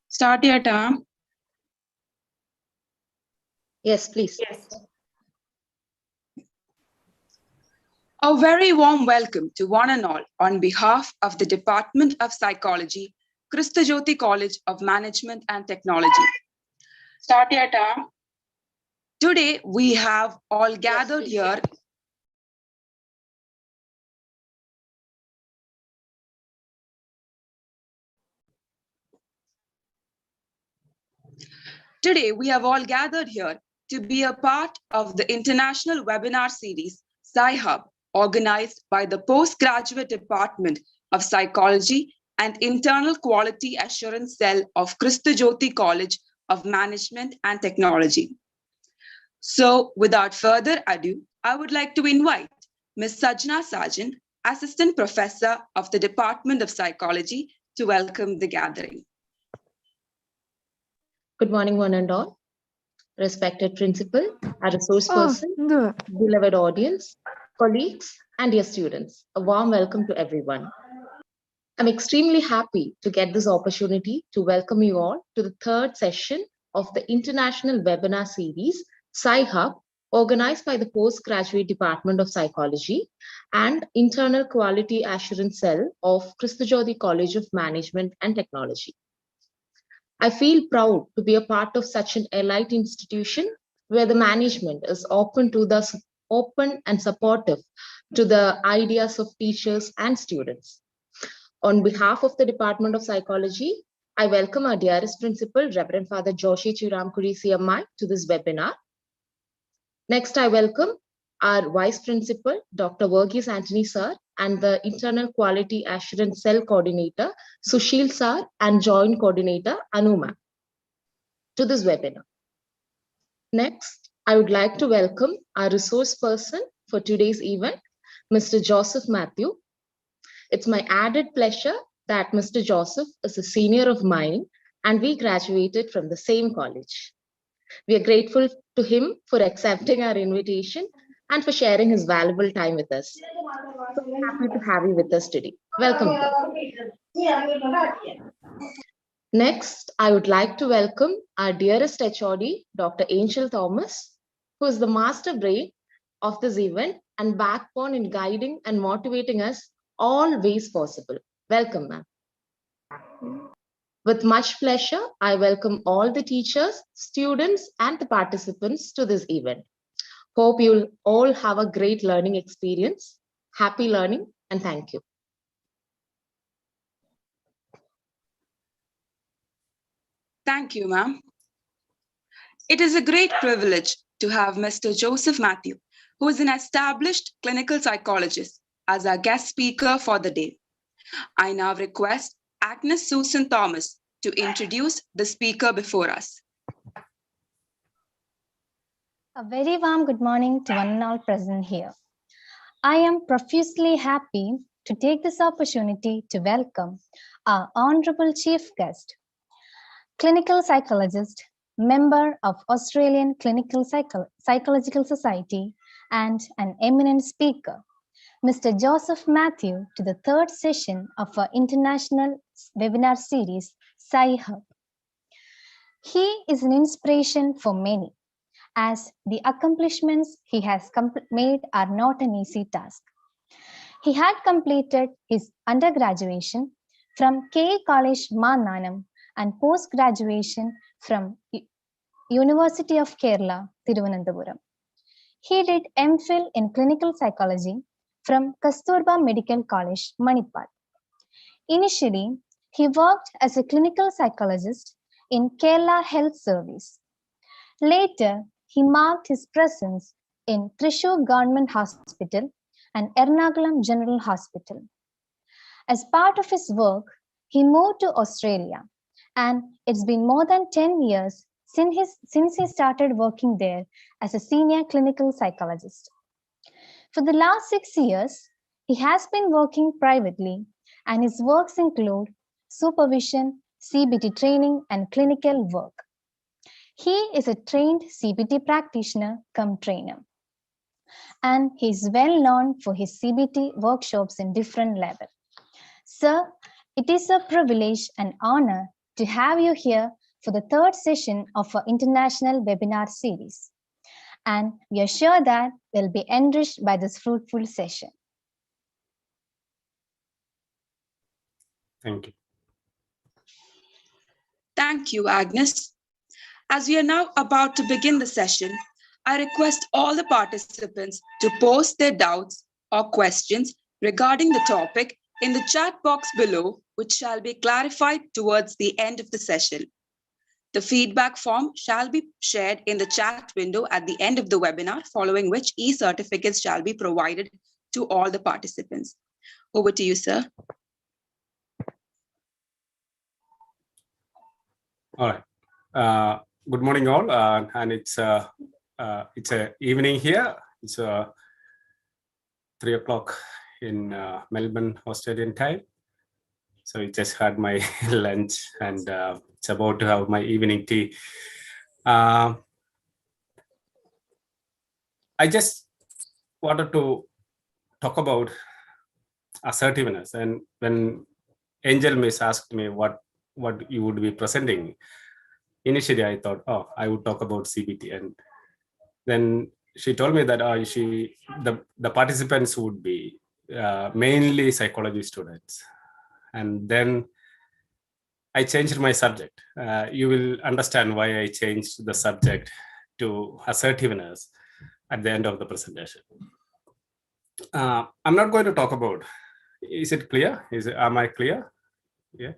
Start your term. Yes, please. Yes. A very warm welcome to one and all on behalf of the Department of Psychology, Kristajoti College of Management and Technology. Start your term. Today we have all gathered here. Today we have all gathered here to be a part of the international webinar series, Sci-Hub, organized by the Postgraduate Department of Psychology and Internal Quality Assurance Cell of Kristajoti College of Management and Technology. So without further ado, I would like to invite Ms. Sajna Sajan, Assistant Professor of the Department of Psychology, to welcome the gathering. Good morning, one and all. Respected principal, our resource person, beloved audience, colleagues, and dear students, a warm welcome to everyone. I'm extremely happy to get this opportunity to welcome you all to the third session of the International Webinar Series, Sci-Hub, organized by the Postgraduate Department of Psychology and Internal Quality Assurance Cell of Kristajoti College of Management and Technology. I feel proud to be a part of such an elite institution where the management is open and supportive to the ideas of teachers and students. On behalf of the Department of Psychology, I welcome our dearest principal, Reverend Father Joshi Chiramkuri CMI, to this webinar. Next, I welcome our Vice Principal, Dr. Verghese Anthony Sir, and the Internal Quality Assurance Cell Coordinator, Sushil Sir, and Joint Coordinator, Anuma, to this webinar. Next, I would like to welcome our resource person for today's event, Mr. Joseph Matthew. It's my added pleasure that Mr. Joseph is a senior of mine and we graduated from the same college. We are grateful to him for accepting our invitation and for sharing his valuable time with us. So happy to have you with us today. Welcome. Next, I would like to welcome our dearest HOD, Dr. Angel Thomas, who is the master brain of this event and backbone in guiding and motivating us all ways possible. Welcome, ma'am. With much pleasure, I welcome all the teachers, students, and the participants to this event. Hope you'll all have a great learning experience. Happy learning, and thank you. Thank you, ma'am. It is a great privilege to have Mr. Joseph Matthew, who is an established clinical psychologist, as our guest speaker for the day. I now request Agnes Susan Thomas to introduce the speaker before us. A very warm good morning to one and all present here. I am profusely happy to take this opportunity to welcome our honorable chief guest, clinical psychologist, member of Australian Clinical Psychological Society, and an eminent speaker, Mr. Joseph Matthew, to the third session of our international webinar series, Sci-Hub. He is an inspiration for many, as the accomplishments he has made are not an easy task. He had completed his undergraduation from K College Mananam and post-graduation from University of Kerala, Thiruvananthapuram. He did MPhil in clinical psychology from Kasturba Medical College, Manipal. Initially, he worked as a clinical psychologist in Kerala Health Service. Later, he marked his presence in Thrissur Government Hospital and Ernakulam General Hospital. As part of his work, he moved to Australia, and it's been more than 10 years since he started working there as a senior clinical psychologist. For the last 6 years, he has been working privately, and his works include supervision, CBT training, and clinical work. He is a trained CBT practitioner cum trainer, and he is well known for his CBT workshops in different levels. Sir, it is a privilege and honor to have you here for the third session of our international webinar series. And we are sure that we'll be enriched by this fruitful session. Thank you. Thank you, Agnes. As we are now about to begin the session, I request all the participants to post their doubts or questions regarding the topic in the chat box below, which shall be clarified towards the end of the session. The feedback form shall be shared in the chat window at the end of the webinar, following which e-certificates shall be provided to all the participants. Over to you, sir. All right. Good morning, all. And it's a evening here. It's 3 o'clock in Melbourne, Australian time. So I just had my lunch and it's about to have my evening tea. I just wanted to talk about assertiveness. And when Angel Miss asked me what you would be presenting, initially I thought, oh, I would talk about CBT. And then she told me that the participants would be mainly psychology students. And then I changed my subject. You will understand why I changed the subject to assertiveness at the end of the presentation. I'm not going to talk about, is it clear? Am I clear? Yeah.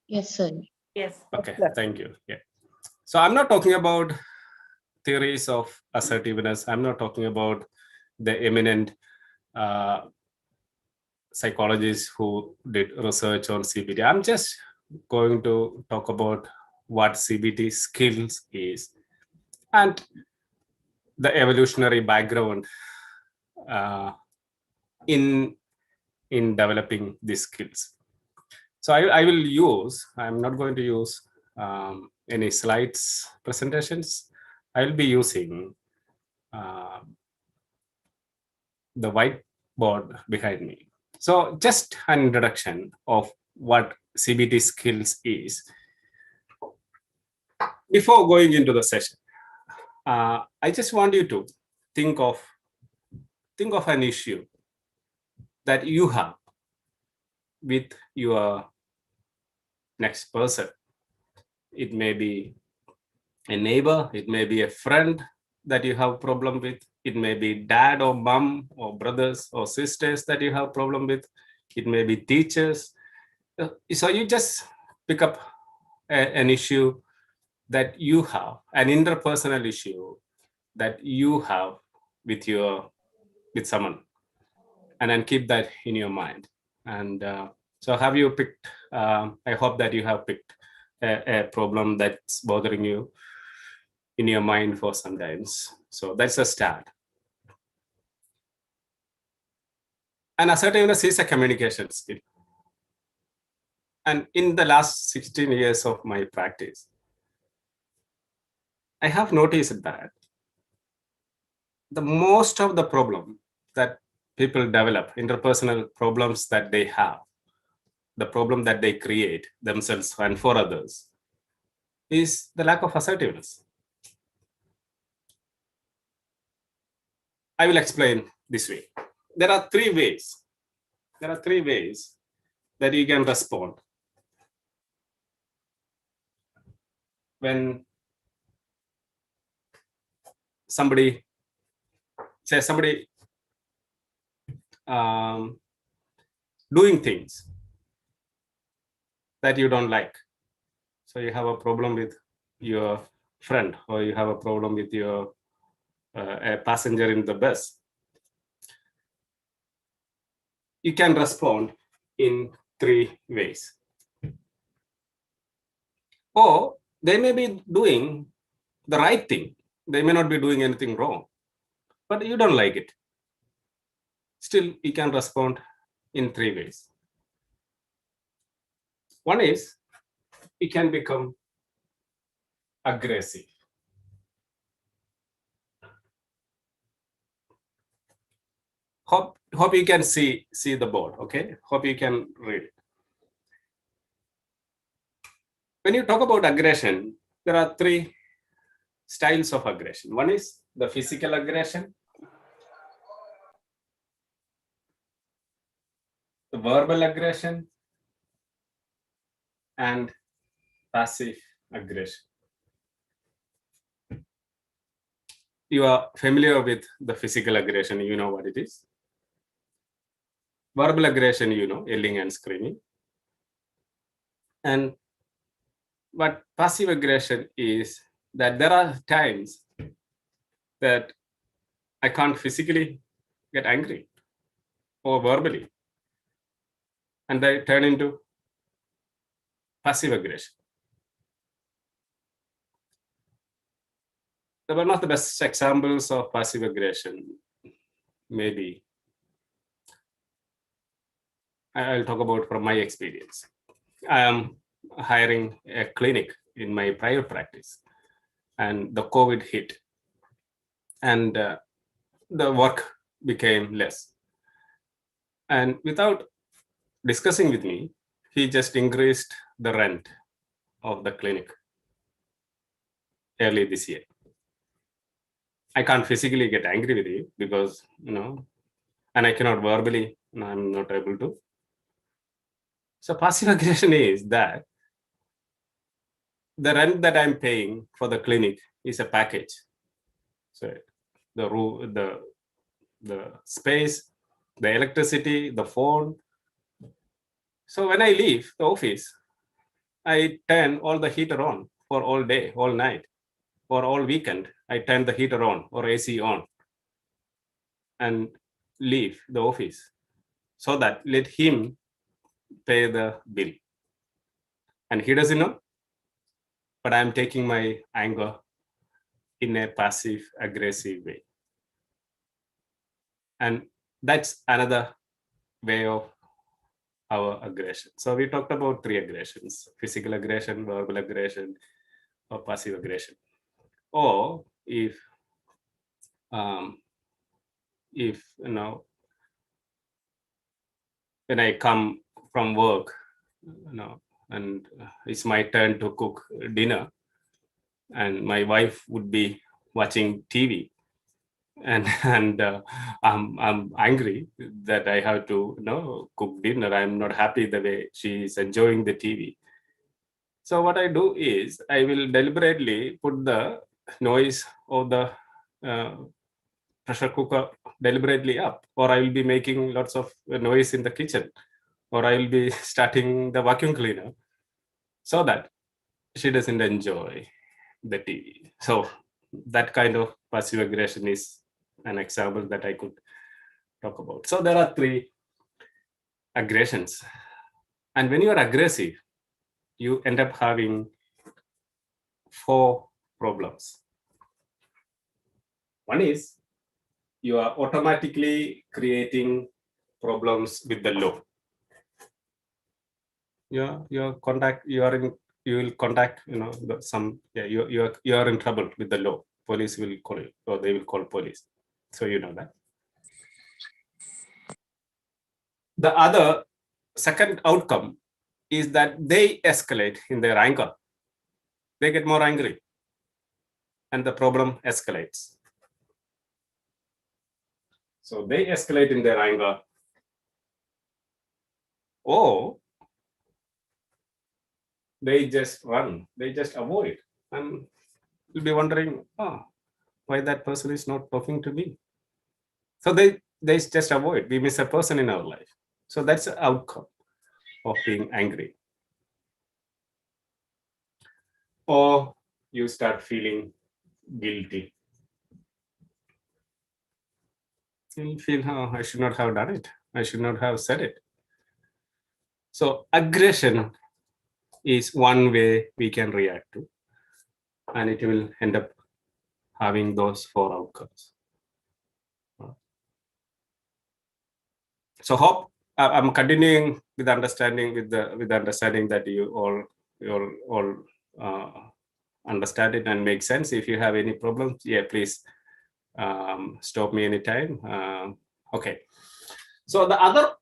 Yes, sir. Yes. Okay, thank you. Yeah. So I'm not talking about theories of assertiveness. I'm not talking about the eminent psychologists who did research on CBT. I'm just going to talk about what CBT skills is and the evolutionary background in developing these skills. So I'm not going to use any slides presentations. I will be using the whiteboard behind me. So just an introduction of what CBT skills is. Before going into the session, I just want you to think of an issue that you have with your next person. It may be a neighbor, it may be a friend that you have problem with, it may be dad or mom or brothers or sisters that you have problem with, it may be teachers. So you just pick up an issue that you have, an interpersonal issue that you have with someone, and then keep that in your mind. And so have you picked, I hope that you have picked a problem that's bothering you in your mind for some times. So that's a start. And assertiveness is a communication skill. And in the last 16 years of my practice, I have noticed that the most of the problem that people develop, interpersonal problems that they have, the problem that they create themselves and for others, is the lack of assertiveness. I will explain this way. There are three ways. That you can respond when somebody doing things that you don't like. So you have a problem with your friend, or you have a problem with your a passenger in the bus. You can respond in three ways. Or they may be doing the right thing. They may not be doing anything wrong, but you don't like it. Still, you can respond in 3 ways. One is, you can become aggressive. Hope you can see the board, okay? Hope you can read it. When you talk about aggression, there are 3 styles of aggression. One is the physical aggression, the verbal aggression, and passive aggression. You are familiar with the physical aggression, you know what it is. Verbal aggression, you know, yelling and screaming. And what passive aggression is, that there are times that I can't physically get angry or verbally, and they turn into passive aggression. One of the best examples of passive aggression, maybe I'll talk about from my experience. I am hiring a clinic in my private practice, and the COVID hit, and the work became less. And without discussing with me, he just increased the rent of the clinic early this year. I can't physically get angry with you because, and I cannot verbally, I'm not able to. So passive aggression is that the rent that I'm paying for the clinic is a package. So the room, the space, the electricity, the phone. So when I leave the office, I turn all the heater on for all day, all night, or all weekend. I turn the heater on or AC on and leave the office so that let him pay the bill. And he doesn't know, but I'm taking my anger in a passive aggressive way. And that's another way of our aggression. So we talked about 3 aggressions: physical aggression, verbal aggression, or passive aggression. Or if when I come from work, and it's my turn to cook dinner, and my wife would be watching TV, and I'm angry that I have to cook dinner. I'm not happy the way she is enjoying the TV. So what I do is I will deliberately put the noise of the pressure cooker deliberately up, or I will be making lots of noise in the kitchen, or I will be starting the vacuum cleaner so that she doesn't enjoy the TV. So that kind of passive aggression is an example that I could talk about. So there are 3 aggressions. And when you are aggressive, you end up having 4 problems. One is, you are automatically creating problems with the law. You will contact, you are in trouble with the law. Police will call you, or they will call police. So you know that. The other second outcome is that they escalate in their anger. They get more angry, and the problem escalates. So they escalate in their anger, or they just run, they just avoid, and you'll be wondering, why that person is not talking to me. So they just avoid. We miss a person in our life. So that's the outcome of being angry. Or you start feeling guilty. You feel, I should not have done it. I should not have said it. So aggression is one way we can react to. and it will end up having those 4 outcomes. So hope I'm continuing with understanding with the understanding that you all understand it and make sense. If you have any problems, yeah, please stop me anytime. Okay. So the other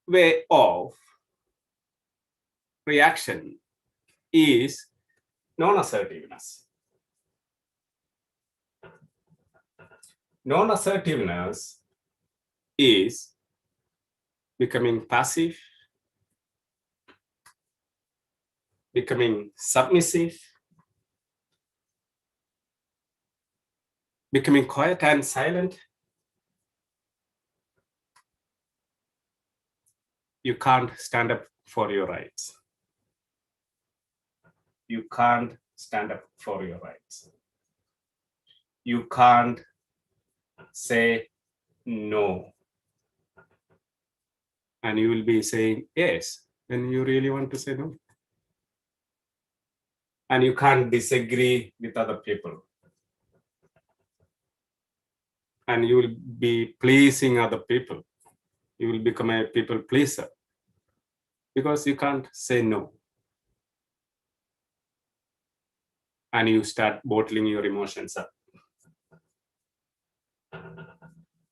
way of reaction is non-assertiveness. Non-assertiveness is becoming passive, becoming submissive, becoming quiet and silent. You can't stand up for your rights. You can't stand up for your rights. You can't say no. And you will be saying yes when you really want to say no. And you can't disagree with other people. And you will be pleasing other people. You will become a people pleaser because you can't say no. And you start bottling your emotions up.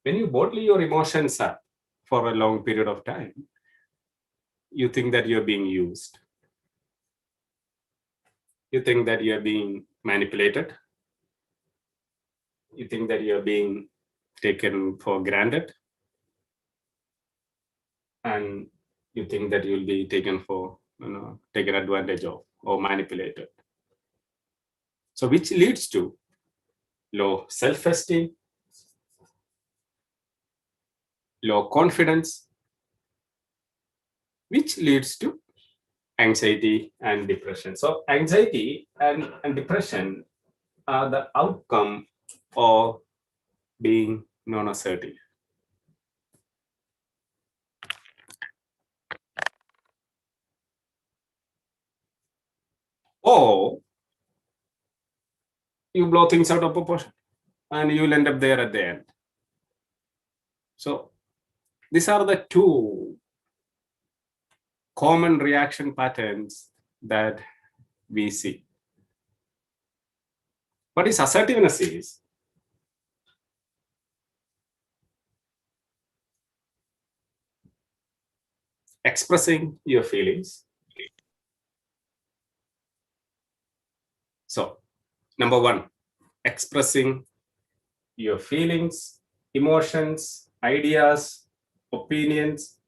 When you bottle your emotions up for a long period of time, you think that you're being used. You think that you're being manipulated. You think that you're being taken for granted. And you think that you'll be taken advantage of or manipulated. So which leads to low self-esteem, low confidence, which leads to anxiety and depression. So anxiety and depression are the outcome of being non-assertive. Or you blow things out of proportion and you'll end up there at the end. So these are the 2 common reaction patterns that we see. What is assertiveness is expressing your feelings. So, number 1, expressing your feelings, emotions, ideas, opinions,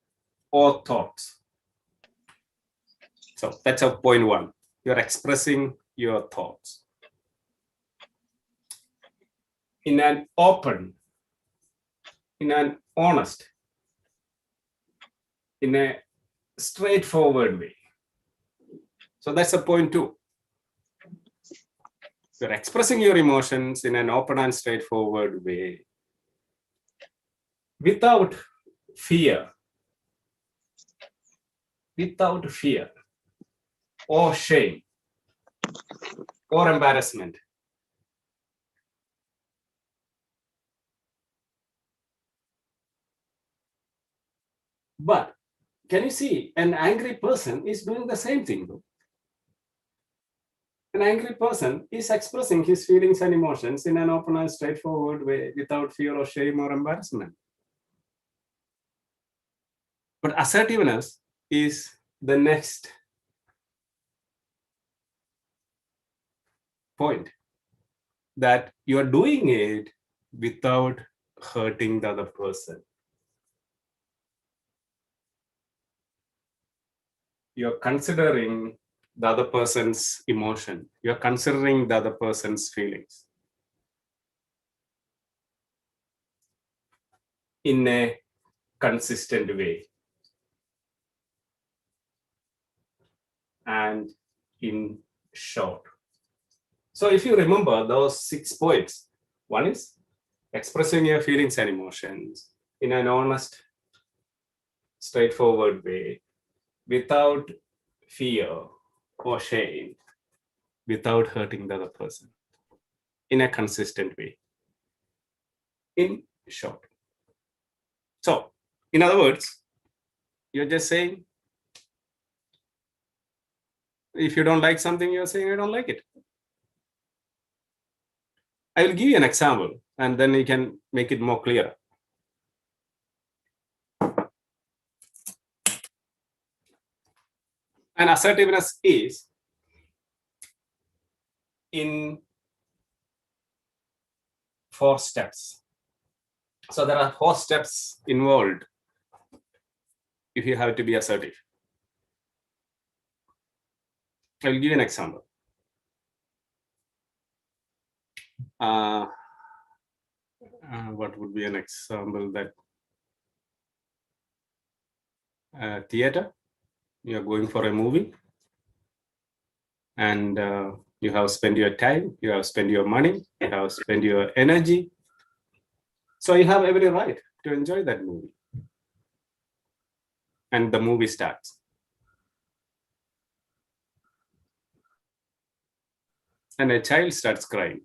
or thoughts. So that's a point 1. You're expressing your thoughts in an open, in an honest, in a straightforward way. So that's a point 2. You're expressing your emotions in an open and straightforward way without fear or shame or embarrassment. But can you see, an angry person is doing the same thing though. An angry person is expressing his feelings and emotions in an open and straightforward way without fear or shame or embarrassment. But assertiveness is the next point, that you are doing it without hurting the other person. You're considering the other person's emotion. You're considering the other person's feelings in a consistent way and in short. So if you remember those 6 points, 1 is expressing your feelings and emotions in an honest, straightforward way without fear or shame. without hurting the other person in a consistent way. In short. So, in other words, you're just saying, if you don't like something, you're saying, I don't like it. I will give you an example, and then you can make it more clear. And assertiveness is in 4 steps. So there are 4 steps involved if you have to be assertive. I will give you an example. What would be an example? That theater, you are going for a movie, and you have spent your time, you have spent your money, you have spent your energy. So you have every right to enjoy that movie. And the movie starts. And a child starts crying,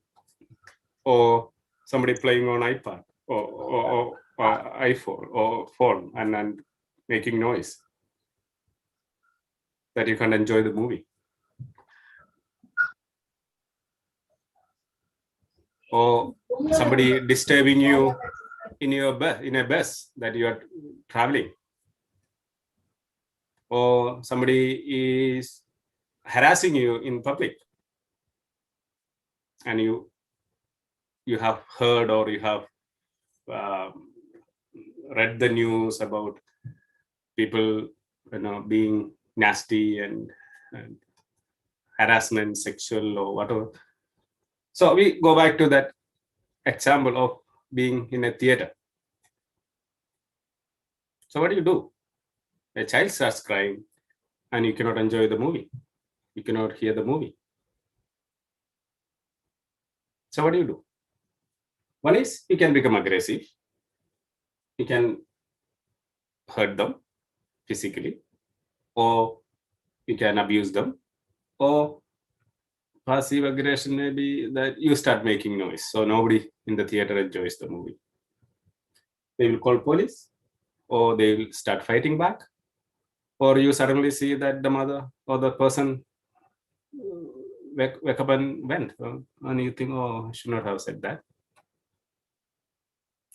or somebody playing on iPad or iPhone or phone and making noise, that you can't enjoy the movie. Or somebody disturbing you in a bus that you are traveling, or somebody is harassing you in public, and you have heard or you have read the news about people, being nasty and harassment, sexual or whatever. So we go back to that example of being in a theater. So what do? A child starts crying and you cannot enjoy the movie. You cannot hear the movie. So what do? One is you can become aggressive. You can hurt them physically, or you can abuse them, or passive aggression may be that you start making noise. So nobody in the theater enjoys the movie. They will call police, or they will start fighting back, or you suddenly see that the mother or the person wake up and went, and you think, oh, I should not have said that.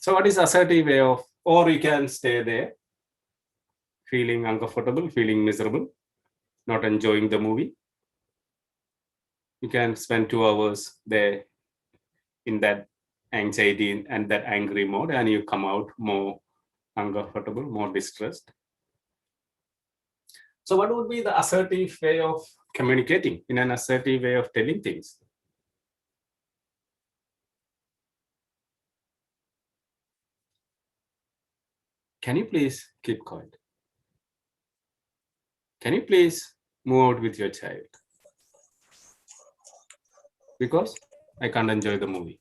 So what is assertive way of, or you can stay there feeling uncomfortable, feeling miserable, not enjoying the movie. You can spend 2 hours there in that anxiety and that angry mode, and you come out more uncomfortable, more distressed. So what would be the assertive way of communicating, in an assertive way of telling things? Can you please keep quiet? Can you please move out with your child? Because I can't enjoy the movie.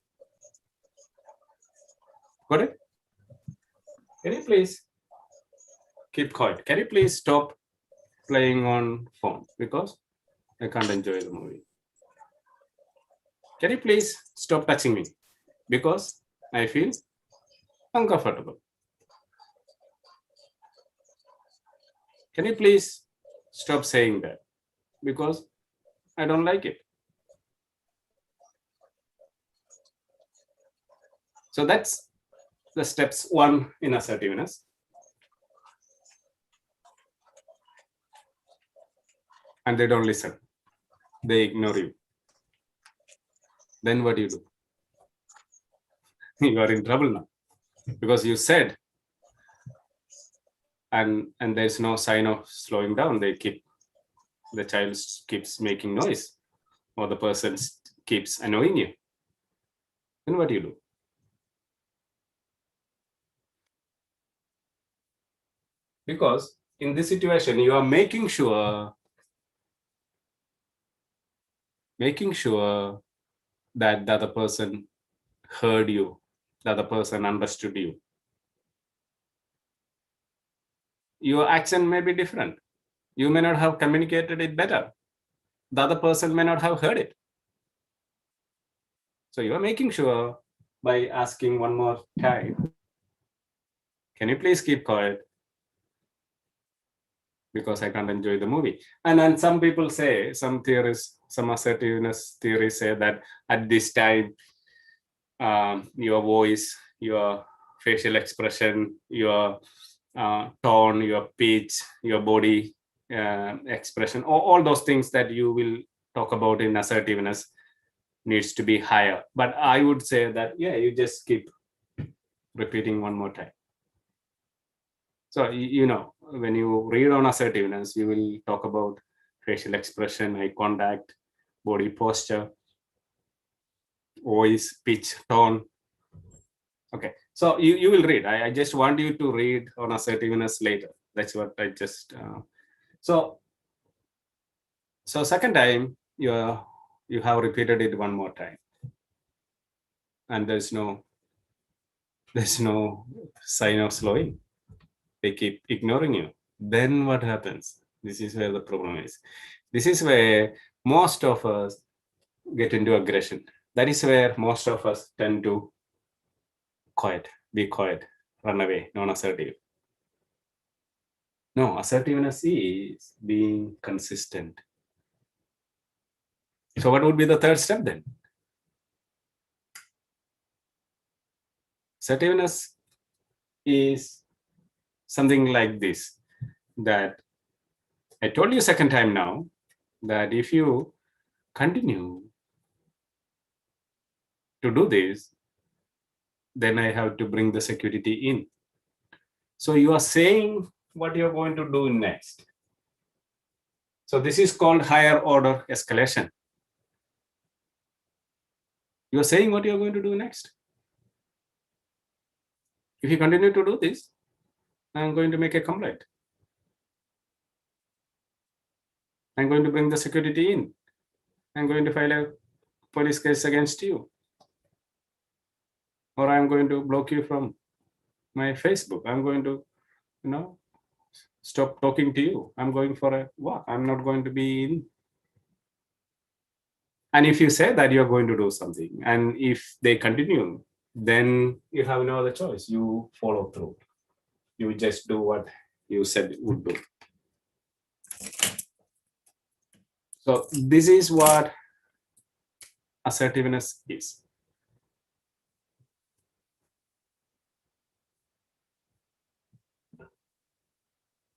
Got it? Can you please keep quiet? Can you please stop playing on phone? Because I can't enjoy the movie. Can you please stop touching me? Because I feel uncomfortable. Can you please stop saying that? Because I don't like it. So that's the steps 1 in assertiveness. And they don't listen. They ignore you. Then what do? You are in trouble now, because you said, and there's no sign of slowing down. The child keeps making noise, or the person keeps annoying you. Then what do you do? Because in this situation, you are making sure that the other person heard you, the other person understood you. Your action may be different. You may not have communicated it better. the other person may not have heard it. So you are making sure by asking one more time, can you please keep quiet? Because I can't enjoy the movie. And then some people say, some theorists, some assertiveness theories say that at this time, your voice, your facial expression, your tone, your pitch, your body expression, all those things that you will talk about in assertiveness needs to be higher. But I would say that, yeah, you just keep repeating one more time. So, when you read on assertiveness, you will talk about facial expression, eye contact, body posture, voice, pitch, tone. Okay, so you will read. I just want you to read on assertiveness later. That's what I just. So second time, you have repeated it one more time. And there's no sign of slowing. They keep ignoring you. Then what happens? This is where the problem is. This is where most of us get into aggression. That is where most of us tend to be quiet, run away, non-assertive. No, assertiveness is being consistent. So what would be the third step then? Assertiveness is something like this, that I told you second time now, that if you continue to do this, then I have to bring the security in. So you are saying what you're going to do next. So this is called higher order escalation. You're saying what you're going to do next. If you continue to do this, I'm going to make a complaint. I'm going to bring the security in. I'm going to file a police case against you. Or I'm going to block you from my Facebook. I'm going to, stop talking to you. I'm going for a walk. I'm not going to be in. And if you say that you're going to do something, and if they continue, then you have no other choice. You follow through. You just do what you said you would do. So this is what assertiveness is.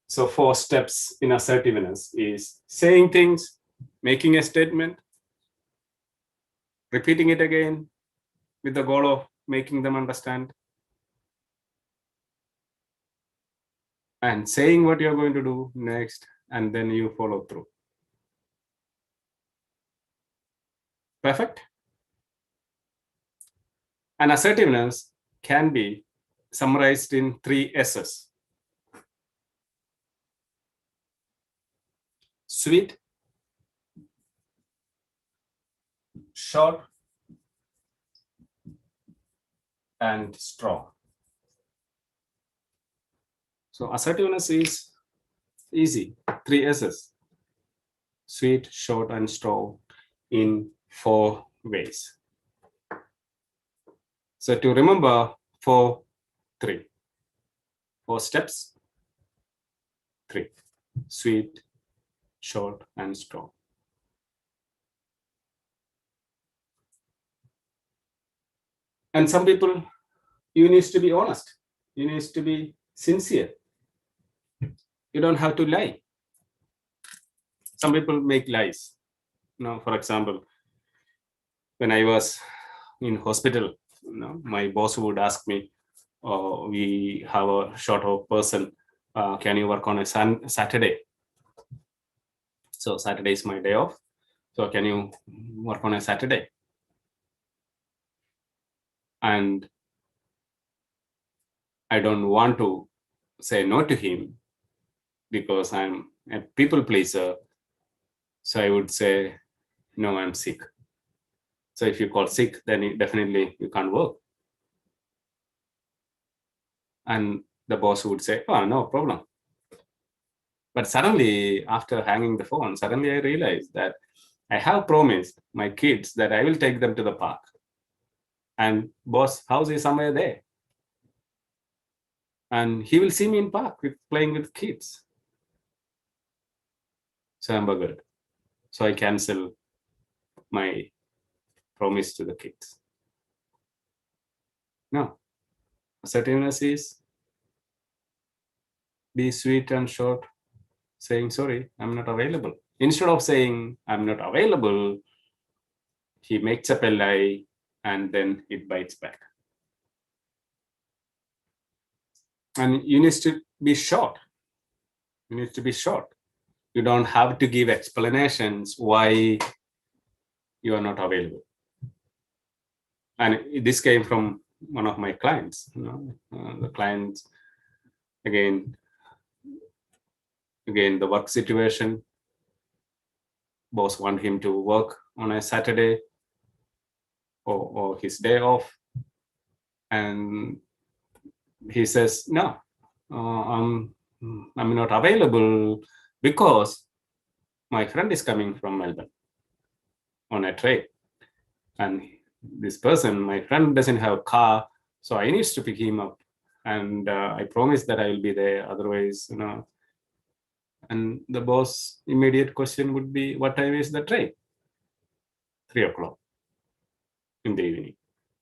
So 4 steps in assertiveness is saying things, making a statement, repeating it again with the goal of making them understand, and saying what you're going to do next, and then you follow through. Perfect? And assertiveness can be summarized in 3 S's. Sweet, short, and strong. So assertiveness is easy, 3 S's. Sweet, short, and strong in 4 ways. So to remember 4 steps, 3, sweet, short, and strong. And some people, you need to be honest. You need to be sincere. You don't have to lie. Some people make lies. For example, when I was in hospital, my boss would ask me, we have a short of person, can you work on a Saturday? So Saturday is my day off. So can you work on a Saturday? And I don't want to say no to him because I'm a people pleaser. So I would say, no, I'm sick. So if you call sick, then definitely you can't work. And the boss would say, oh, no problem. But suddenly, after hanging the phone, suddenly I realized that I have promised my kids that I will take them to the park. And boss house is somewhere there. And he will see me in park playing with kids. So I'm buggered. So I cancel my promise to the kids. No. Assertiveness is be sweet and short, saying, sorry, I'm not available. Instead of saying, I'm not available, he makes up a lie and then it bites back. And you need to be short. You need to be short. You don't have to give explanations why you are not available. And this came from one of my clients. The clients, again, the work situation. Boss want him to work on a Saturday or his day off. And he says, no, I'm not available because my friend is coming from Melbourne on a train. And this person, my friend, doesn't have a car, so I need to pick him up. And I promise that I will be there. Otherwise, And the boss' immediate question would be, what time is the train? 3 o'clock in the evening.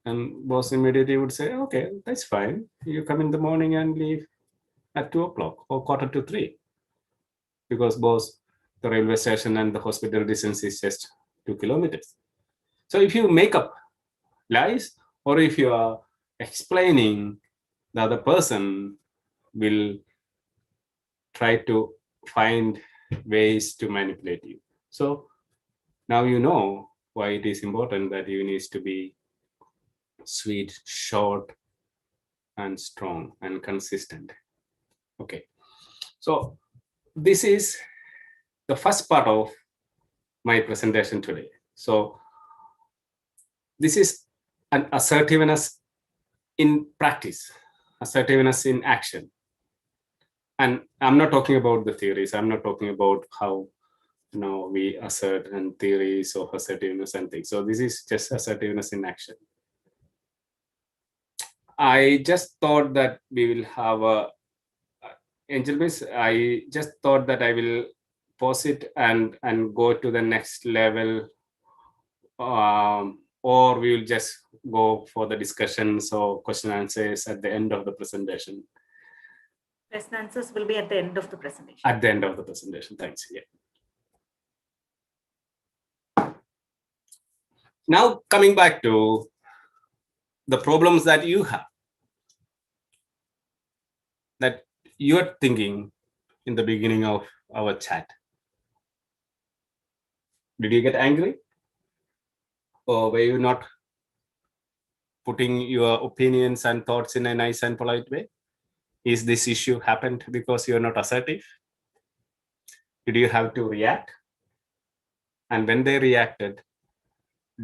And boss immediately would say, okay, that's fine. You come in the morning and leave at 2 o'clock or 2:45. Because boss, the railway station and the hospital distance is just 2 kilometers. So if you make up lies, or if you are explaining, the other person will try to find ways to manipulate you. So now you know why it is important that you need to be sweet, short, and strong and consistent. Okay. So this is the first part of my presentation today. So this is an assertiveness in practice, assertiveness in action. And I'm not talking about the theories. I'm not talking about how we assert and theories of assertiveness and things. So this is just assertiveness in action. I just thought that we will have a Angel Miss. I just thought that I will pause it and go to the next level, or we will just go for the discussions or question answers at the end of the presentation. Question answers will be at the end of the presentation. At the end of the presentation, thanks. Yeah. Now coming back to the problems that you have, that you're thinking in the beginning of our chat. Did you get angry? Or were you not putting your opinions and thoughts in a nice and polite way? Is this issue happened because you're not assertive? Did you have to react? And when they reacted,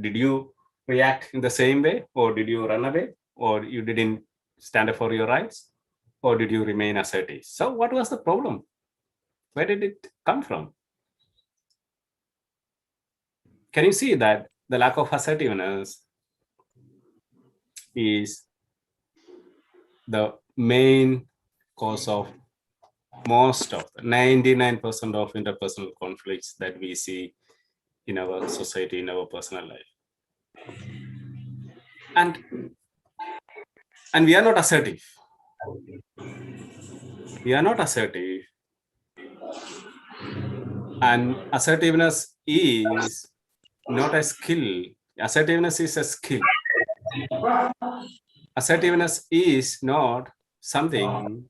did you react in the same way, or did you run away, or you didn't stand up for your rights, or did you remain assertive? So what was the problem? Where did it come from? Can you see that the lack of assertiveness is the main cause of most of 99% of interpersonal conflicts that we see in our society, in our personal life? And we are not assertive. We are not assertive. And assertiveness is not a skill. Assertiveness is a skill. Assertiveness is not something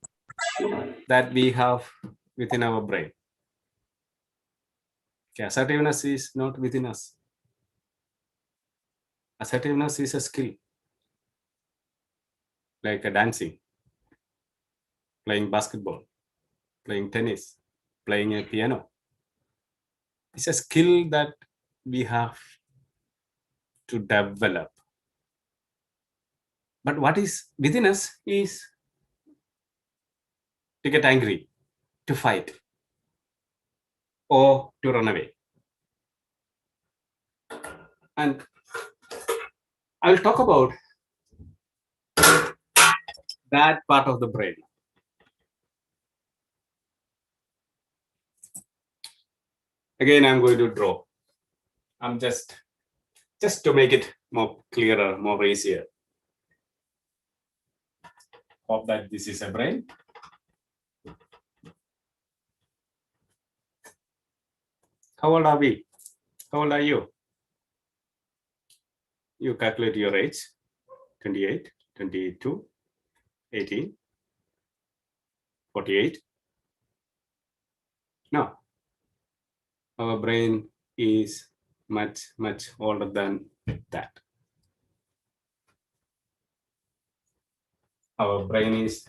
that we have within our brain. Okay, assertiveness is not within us. Assertiveness is a skill, like a dancing, playing basketball, playing tennis, playing a piano. It's a skill that we have to develop. But what is within us is to get angry, to fight, or to run away. And I will talk about that part of the brain. Again, I'm going to draw. I'm just to make it more clearer, more easier. Hope that this is a brain. How old are we? How old are you? You calculate your age. 28, 22, 18, 48. No. Our brain is much, much older than that. Our brain is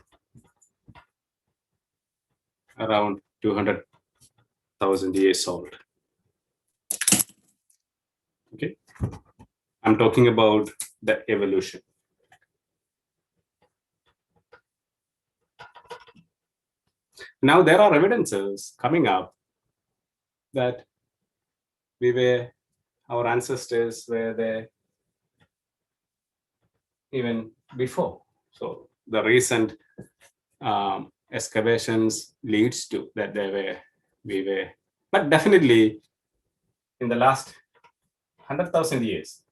around 200,000 years old. Okay. I'm talking about the evolution. Now there are evidences coming up that our ancestors were there even before. So the recent excavations leads to that we were, but definitely in the last 100,000 years,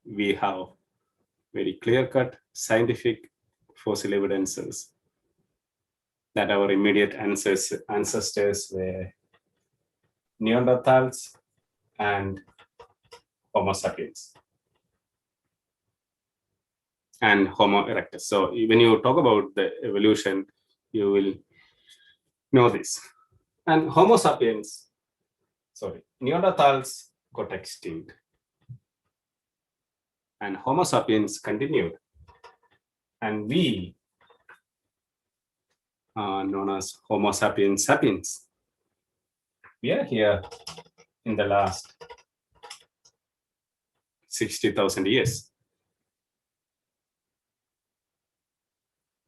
we have very clear-cut scientific fossil evidences that our immediate ancestors were Neanderthals and Homo sapiens and Homo erectus. So when you talk about the evolution, you will know this. And Neanderthals got extinct and Homo sapiens continued. And we are known as Homo sapiens sapiens. We are here in the last 60,000 years.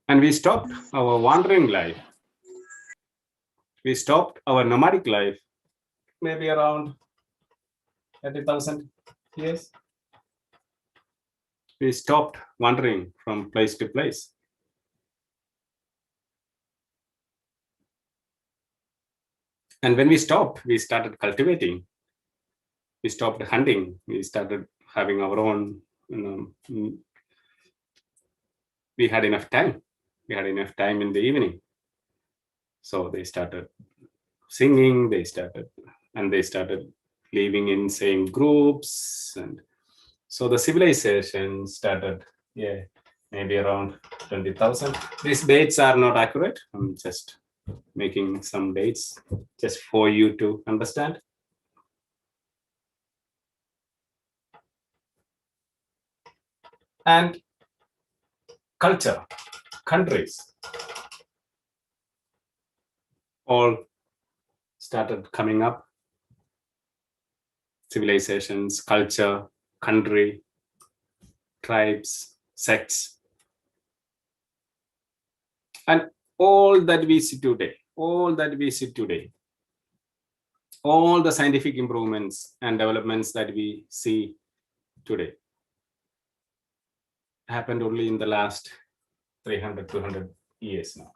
And we stopped our wandering life. We stopped our nomadic life maybe around 30,000 years. We stopped wandering from place to place. And when we stopped, we started cultivating. We stopped hunting. We started having our own, we had enough time. We had enough time in the evening. So they started singing, they started living in same groups. And so the civilization started, maybe around 20,000. These dates are not accurate. I'm just making some dates just for you to understand. And culture, countries, all started coming up. Civilizations, culture, country, tribes, sects. And all that we see today, all the scientific improvements and developments that we see today happened only in the last 300, 200 years now.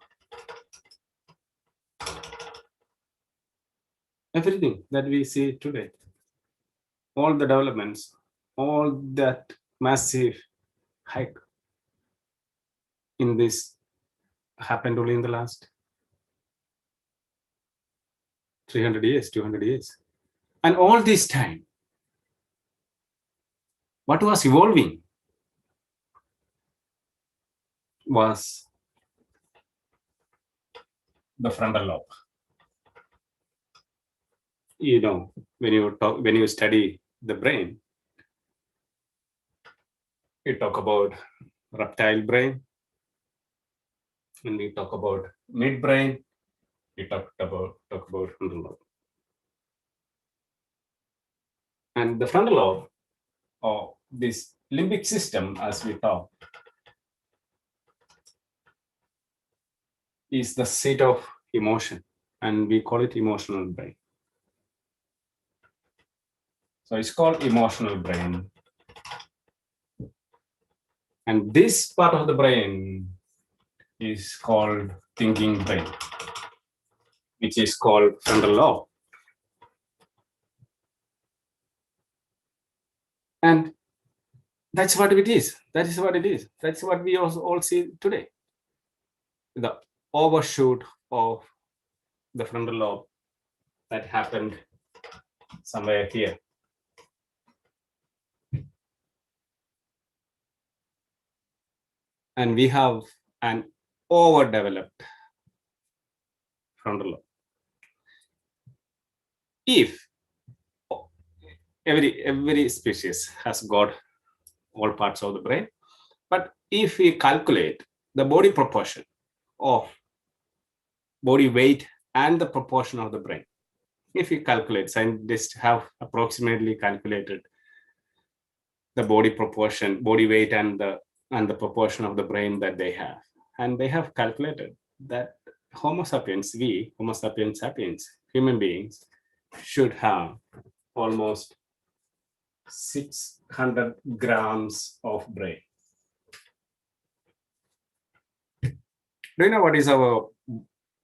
Everything that we see today, all the developments, all that massive hike in this happened only in the last 300 years, 200 years. And all this time, what was evolving was the frontal lobe. You know, when you study the brain, you talk about reptile brain. When we talk about midbrain, we talk about frontal lobe. And the frontal lobe, or this limbic system, as we talk, is the seat of emotion, and we call it emotional brain. So it's called emotional brain. And this part of the brain is called thinking brain, which is called frontal lobe. And that's what it is. That is what it is. That's what we also all see today. The overshoot of the frontal lobe that happened somewhere here. And we have an overdeveloped frontal lobe. If every species has got all parts of the brain, but if we calculate the body proportion of body weight and the proportion of the brain, if we calculate, scientists have approximately calculated the body proportion, body weight, and the proportion of the brain that they have, and they have calculated that Homo sapiens, Homo sapiens sapiens, human beings, should have almost 600 grams of brain. Do you know what is our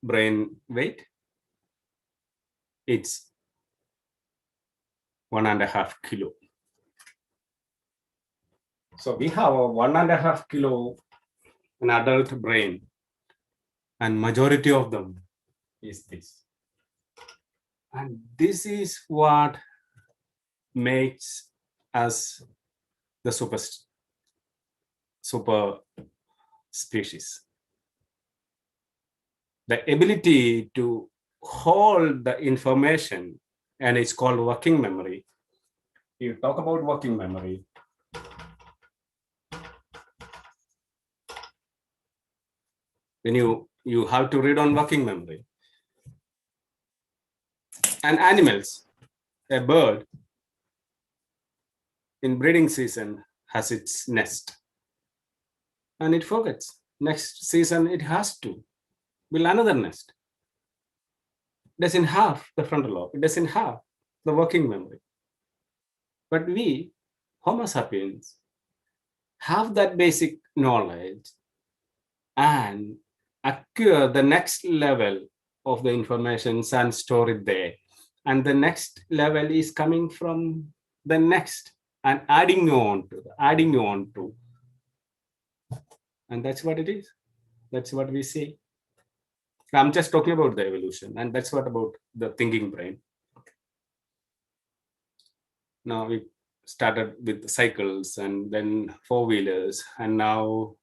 brain weight? It's 1.5 kilo. So we have a 1.5 kilo an adult brain, and majority of them is this. And this is what makes us the super species. The ability to hold the information, and it's called working memory. You talk about working memory. When you have to read on working memory. And animals, a bird in breeding season has its nest, and it forgets. Next season it has to build another nest. It doesn't have the frontal lobe. It doesn't have the working memory. But we, Homo sapiens, have that basic knowledge and acquire the next level of the information and store it there. And the next level is coming from the next and adding on to. And that's what it is. That's what we see. I'm just talking about the evolution, and that's what about the thinking brain. Now we started with cycles and then four-wheelers, and now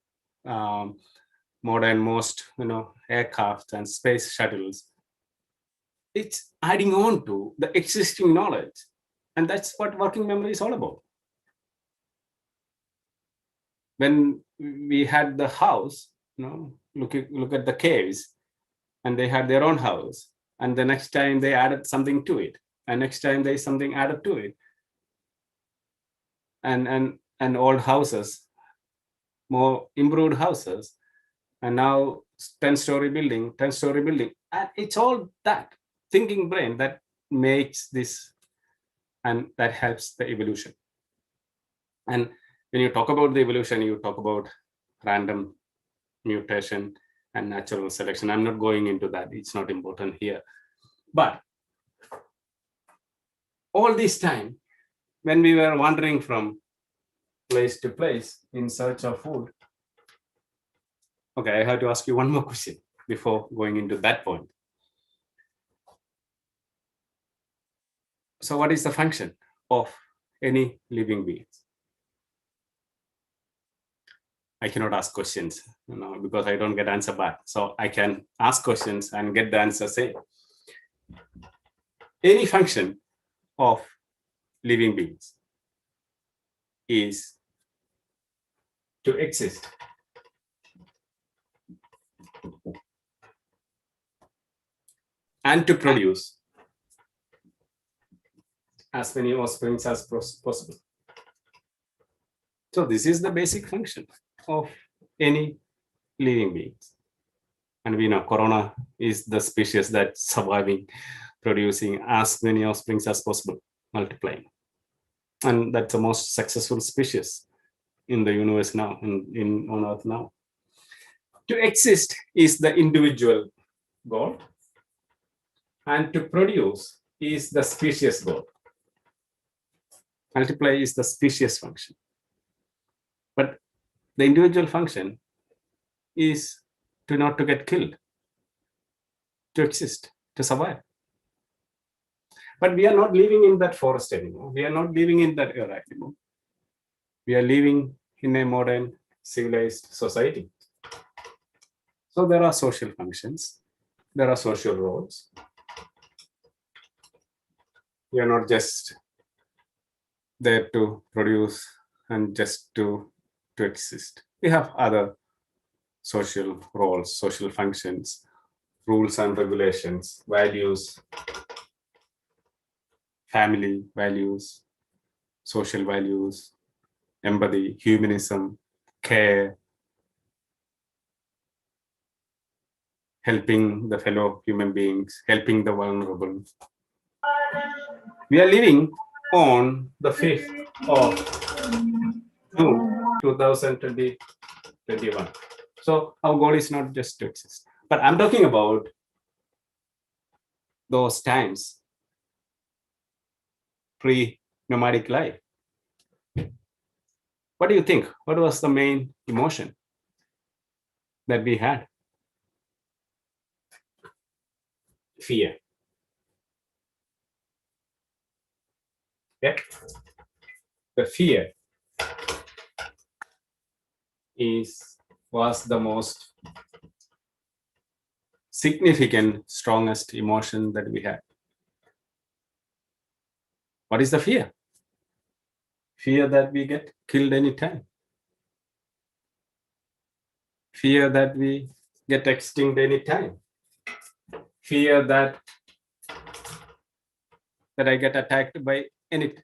most aircraft and space shuttles. It's adding on to the existing knowledge, and that's what working memory is all about. When we had the house, look at the caves, and they had their own house, and the next time they added something to it, and next time there's something added to it, and old houses, more improved houses, and now 10-story building, and it's all that thinking brain that makes this, and that helps the evolution. And when you talk about the evolution, you talk about random mutation and natural selection. I'm not going into that. It's not important here. But all this time, when we were wandering from place to place in search of food, okay, I have to ask you one more question before going into that point. So what is the function of any living beings? I cannot ask questions, because I don't get answer back. So I can ask questions and get the answer same. Any function of living beings is to exist and to produce as many offspring as possible. So this is the basic function of any living beings. And we know corona is the species that's surviving, producing as many offspring as possible, multiplying. And that's the most successful species in the universe now, on Earth now. To exist is the individual goal, and to produce is the species goal. Multiply is the species function. But the individual function is to not to get killed, to exist, to survive. But we are not living in that forest anymore. We are not living in that era anymore. We are living in a modern civilized society. So there are social functions, there are social roles. We are not just there to produce and just to exist. We have other social roles, social functions, rules and regulations, values, family values, social values, empathy, humanism, care, helping the fellow human beings, helping the vulnerable. We are living on the 5th of June 2021. So our goal is not just to exist, but I'm talking about those times, pre-nomadic life. What do you think? What was the main emotion that we had? Fear. Yeah. The fear was the most significant, strongest emotion that we had. What is the fear? Fear that we get killed anytime. Fear that we get extinct anytime. Fear that I get attacked by anytime.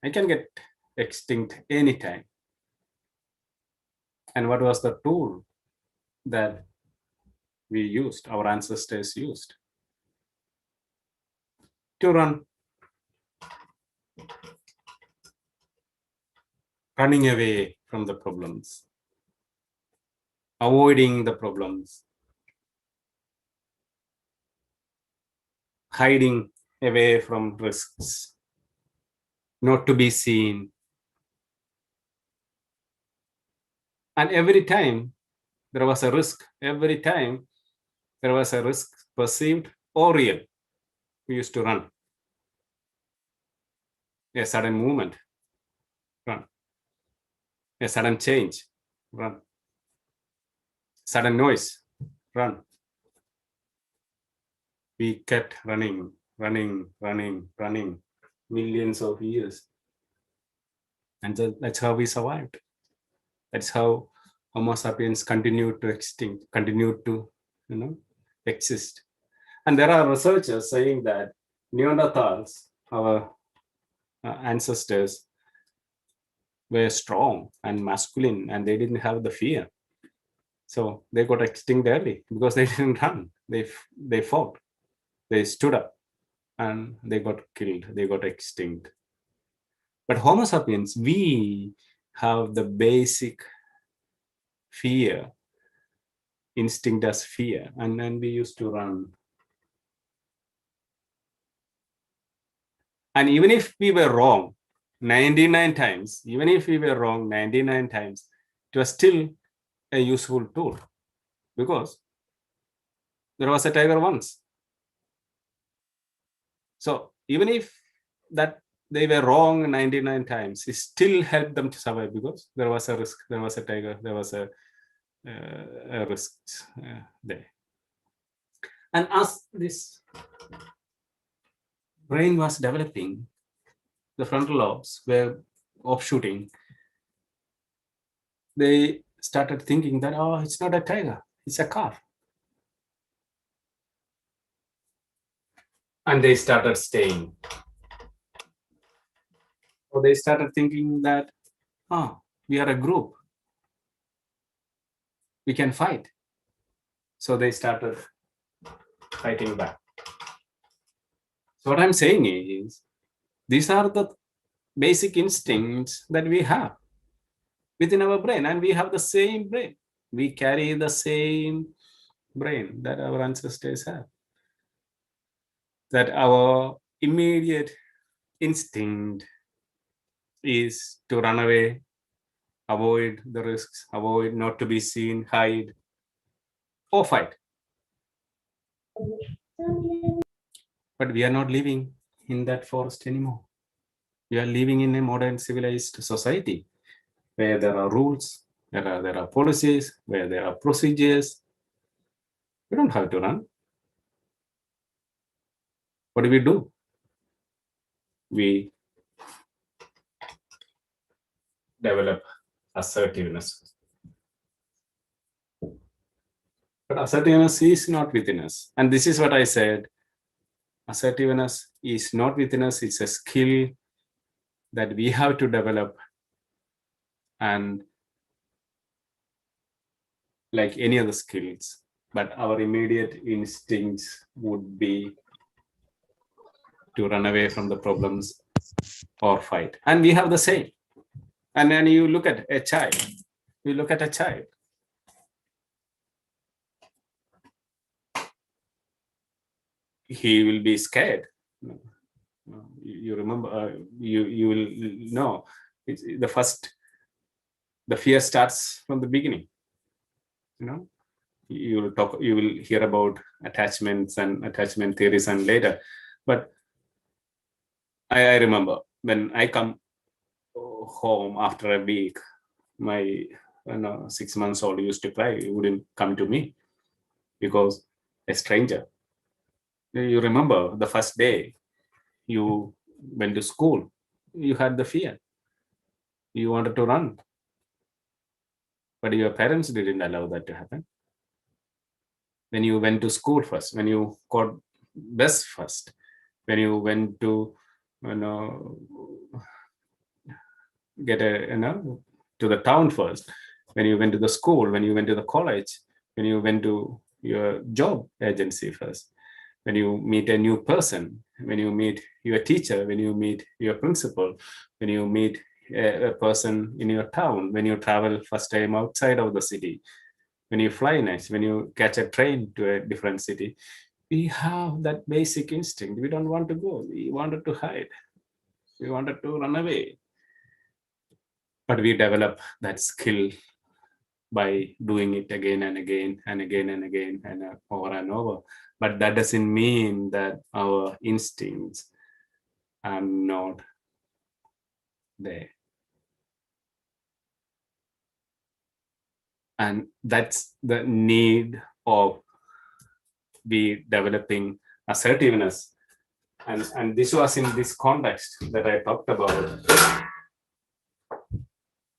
I can get extinct anytime. And what was the tool that we used, our ancestors used? To run. Running away from the problems. Avoiding the problems. Hiding away from risks. Not to be seen. And every time there was a risk, every time there was a risk, perceived or real, we used to run. A sudden movement, run. A sudden change, run. Sudden noise, run. We kept running, millions of years. And that's how we survived. That's how Homo sapiens continued to extinct, continued to exist. And there are researchers saying that Neanderthals, our ancestors, were strong and masculine, and they didn't have the fear. So they got extinct early because they didn't run. They fought. They stood up and they got killed. They got extinct. But Homo sapiens, we have the basic fear, instinct as fear, and then we used to run. And even if we were wrong 99 times, it was still a useful tool, because there was a tiger once. So even if that they were wrong 99 times, it still helped them to survive, because there was a risk, there was a tiger, there was a risk there. And as this brain was developing, the frontal lobes were offshooting. They started thinking that, oh, it's not a tiger, it's a calf. And they started staying. So they started thinking that, we are a group. We can fight. So they started fighting back. So what I'm saying is, These are the basic instincts that we have within our brain, and we have the same brain. We carry the same brain that our ancestors have. That our immediate instinct is to run away, avoid the risks, avoid not to be seen, hide, or fight. But we are not living in that forest anymore. We are living in a modern civilized society where there are rules, there are policies, where there are procedures. We don't have to run. What do? We develop assertiveness. But assertiveness is not within us. And this is what I said. Assertiveness is not within us. It's a skill that we have to develop. And like any other skills, but our immediate instincts would be to run away from the problems or fight. And we have the same. And then you look at a child. You look at a child. He will be scared. You remember, you will know. It's the fear starts from the beginning. You will hear about attachments and attachment theories and later. But I remember when I come home after a week, my 6 months old used to cry. He wouldn't come to me because a stranger. You remember the first day you went to school, you had the fear. You wanted to run. But your parents didn't allow that to happen. When you went to school first, when you got best first, when you went to get to the town first, when you went to the school, when you went to the college, when you went to your job agency first, when you meet a new person, when you meet your teacher, when you meet your principal, when you meet a person in your town, when you travel first time outside of the city, when you fly next, when you catch a train to a different city, we have that basic instinct. We don't want to go. We wanted to hide. We wanted to run away. But we develop that skill by doing it again and again and again and again and over and over. But that doesn't mean that our instincts are not there. And that's the need of be developing assertiveness. And this was in this context that I talked about.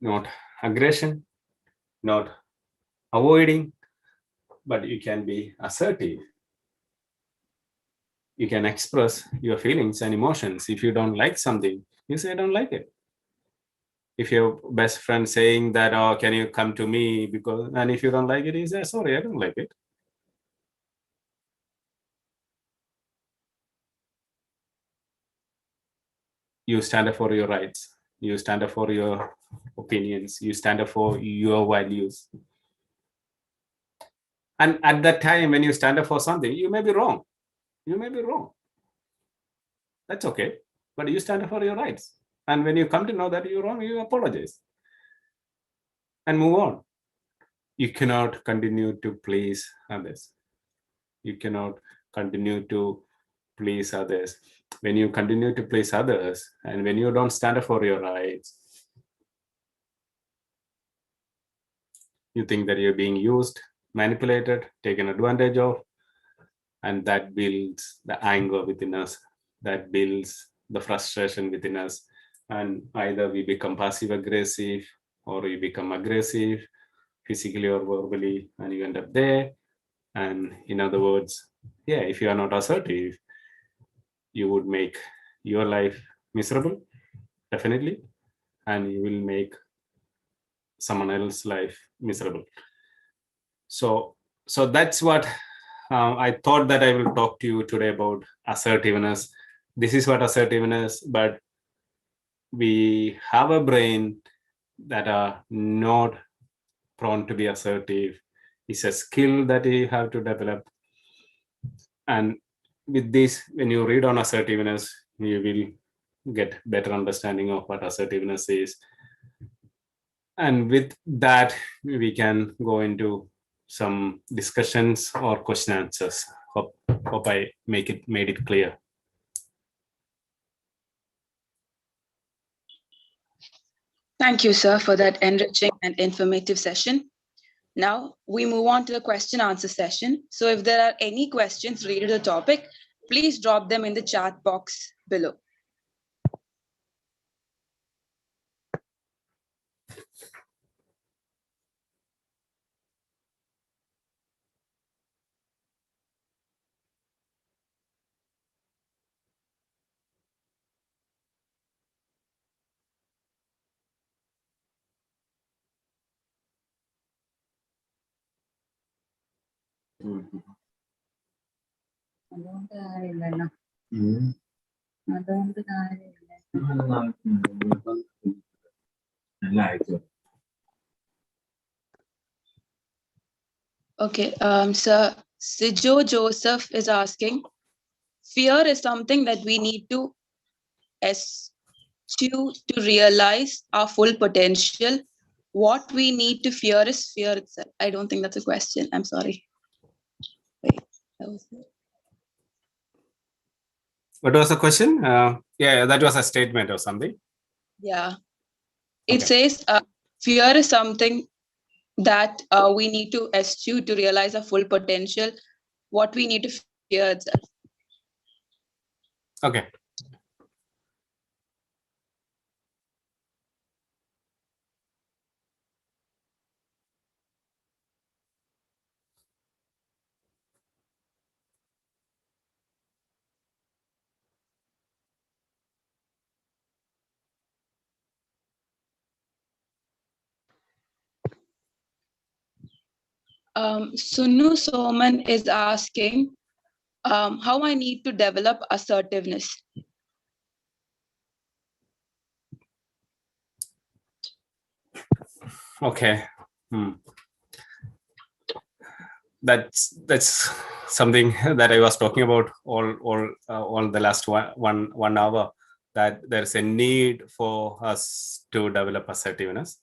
Not aggression, not avoiding, but you can be assertive. You can express your feelings and emotions. If you don't like something, you say, I don't like it. If your best friend saying that, oh, can you come to me? And if you don't like it, you say, sorry, I don't like it. You stand up for your rights. You stand up for your opinions. You stand up for your values. And at that time, when you stand up for something, you may be wrong. You may be wrong. That's okay. But you stand up for your rights. And when you come to know that you're wrong, you apologize and move on. You cannot continue to please others. You cannot continue to please others. When you continue to please others and when you don't stand up for your rights, you think that you're being used, manipulated, taken advantage of, and that builds the anger within us, that builds the frustration within us, and either we become passive-aggressive or we become aggressive, physically or verbally, and you end up there. And in other words, if you are not assertive, you would make your life miserable, definitely, and you will make someone else's life miserable. So that's what I thought that I will talk to you today about assertiveness this is what assertiveness, but we have a brain that are not prone to be assertive. It's a skill that you have to develop. And with this, when you read on assertiveness, you will get better understanding of what assertiveness is. And with that, we can go into some discussions or question answers. Hope I made it clear. Thank you, sir, for that enriching and informative session. Now we move on to the question answer session. So if there are any questions related to the topic, please drop them in the chat box below. Okay, Sir Sijo Joseph is asking, fear is something that we need to eschew to realize our full potential. What we need to fear is fear itself. I don't think that's a question. I'm sorry. Wait, that was it. What was the question? Yeah, that was a statement or something. Yeah. It says fear is something that we need to eschew to realize our full potential. What we need to fear itself. Okay. Sunu Soman is asking how I need to develop assertiveness. Okay. That's something that I was talking about all the last one hour, that there's a need for us to develop assertiveness.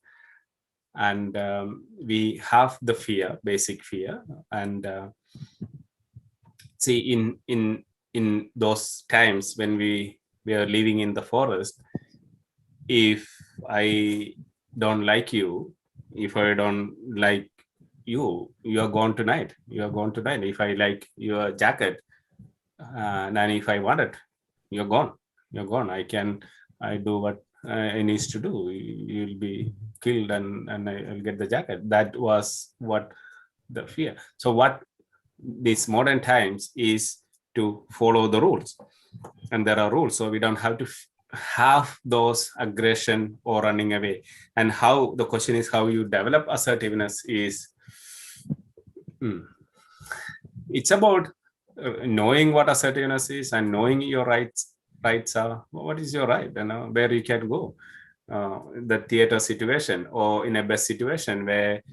And we have the fear, basic fear, and see in those times when we are living in the forest, if I don't like you, if I don't like you are gone tonight. You are gone tonight. If I like your jacket, and if I want it, you're gone. You're gone. I do what I needs to do. You'll be killed, and I'll get the jacket. That was what the fear. So what these modern times is to follow the rules, and there are rules, so we don't have to have those aggression or running away. And how the question is how you develop assertiveness is it's about knowing what assertiveness is and knowing your rights are. What is your right, where you can go, the theater situation, or in a best situation where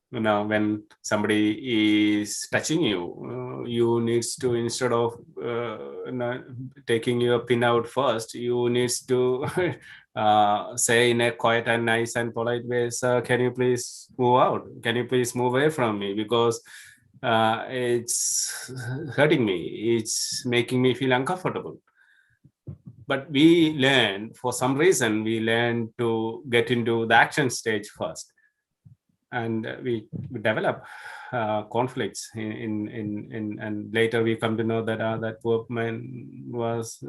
when somebody is touching you, you needs to, instead of taking your pin out first, you needs to say in a quiet and nice and polite way, sir, can you please move out? Can you please move away from me? Because it's hurting me. It's making me feel uncomfortable. But we learn, for some reason, we learn to get into the action stage first. And we develop conflicts and later we come to know that that poor man was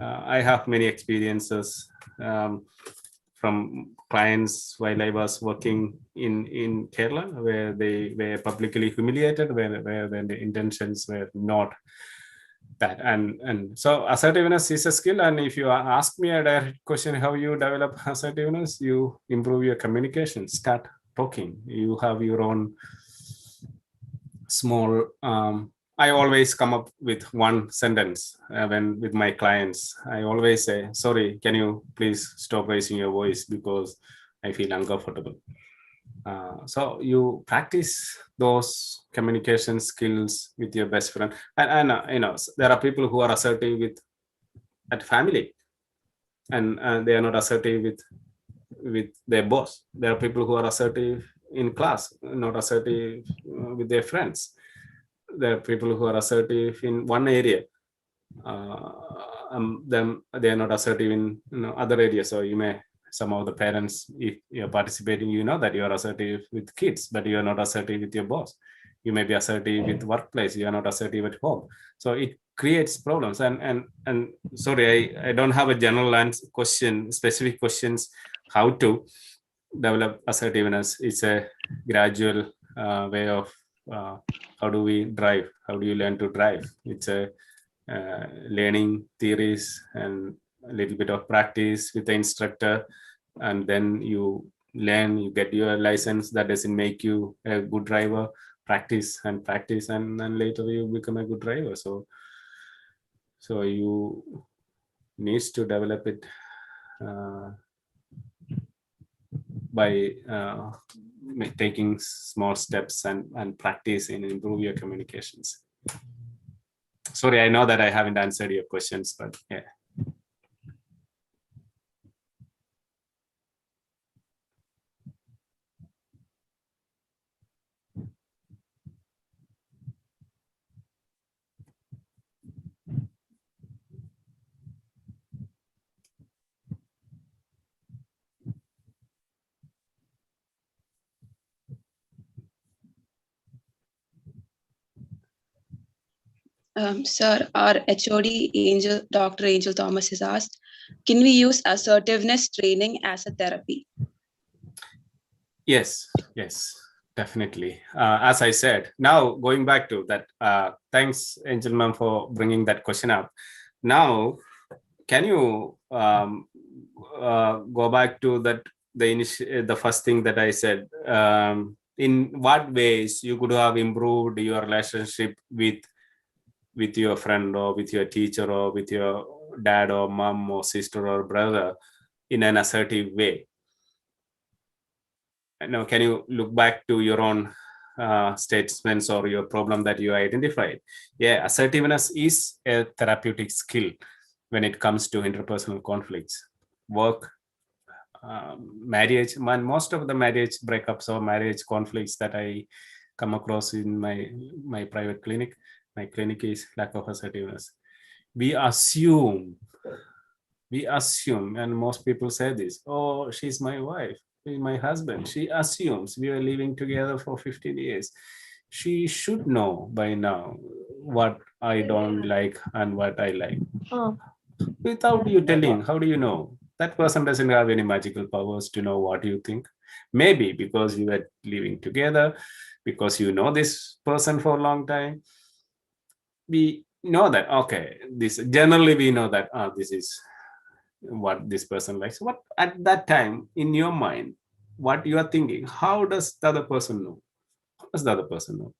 I have many experiences from clients while I was working in Kerala, where they were publicly humiliated, where the intentions were not that. And so assertiveness is a skill. And if you ask me a direct question, how you develop assertiveness, you improve your communication, start talking. You have your own small I always come up with one sentence when with my clients. I always say, sorry, can you please stop raising your voice because I feel uncomfortable. So you practice those communication skills with your best friend. And there are people who are assertive at family, and they are not assertive with their boss. There are people who are assertive in class, not assertive with their friends. There are people who are assertive in one area. Then they are not assertive in other areas. So you may, some of the parents, if you're participating, you know that you are assertive with kids, but you are not assertive with your boss. You may be assertive with workplace, you are not assertive at home. So it creates problems. And sorry, I don't have a general answer question, specific questions how to develop assertiveness. It's a gradual way of how do we drive, how do you learn to drive. It's a learning theories and a little bit of practice with the instructor, and then you learn, you get your license. That doesn't make you a good driver. Practice, and then later you become a good driver. So you needs to develop it by taking small steps and practice and improve your communications. Sorry, I know that I haven't answered your questions, but yeah. Sir, our HOD, Dr. Angel Thomas has asked, can we use assertiveness training as a therapy? Yes, definitely. As I said, now going back to that, thanks, Angel Ma'am, for bringing that question up. Now, can you go back to the first thing that I said? In what ways you could have improved your relationship with your friend, or with your teacher, or with your dad or mom or sister or brother in an assertive way? Now, can you look back to your own statements or your problem that you identified? Yeah, assertiveness is a therapeutic skill when it comes to interpersonal conflicts, work, marriage. Most of the marriage breakups or marriage conflicts that I come across in my private clinic, my clinic, is lack of assertiveness. We assume, and most people say this, oh, she's my wife, my husband. She assumes, we are living together for 15 years. She should know by now what I don't like and what I like. Without you telling, how do you know? That person doesn't have any magical powers to know what you think. Maybe because you were living together, because you know this person for a long time. We know that, okay, this generally we know that this is what this person likes. What at that time in your mind, what you are thinking, how does the other person know? How does the other person know?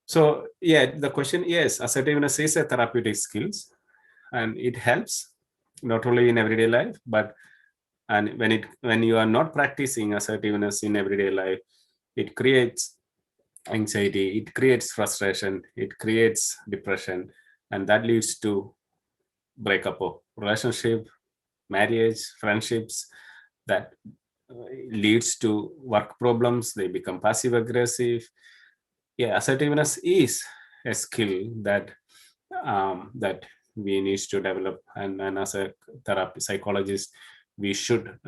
So yeah, the question, yes, assertiveness is a therapeutic skills, and it helps not only in everyday life, but and when you are not practicing assertiveness in everyday life, it creates anxiety, it creates frustration, it creates depression, and that leads to breakup of relationship, marriage, friendships. That leads to work problems. They become passive aggressive. Yeah, assertiveness is a skill that that we need to develop, and as a therapy psychologist, we should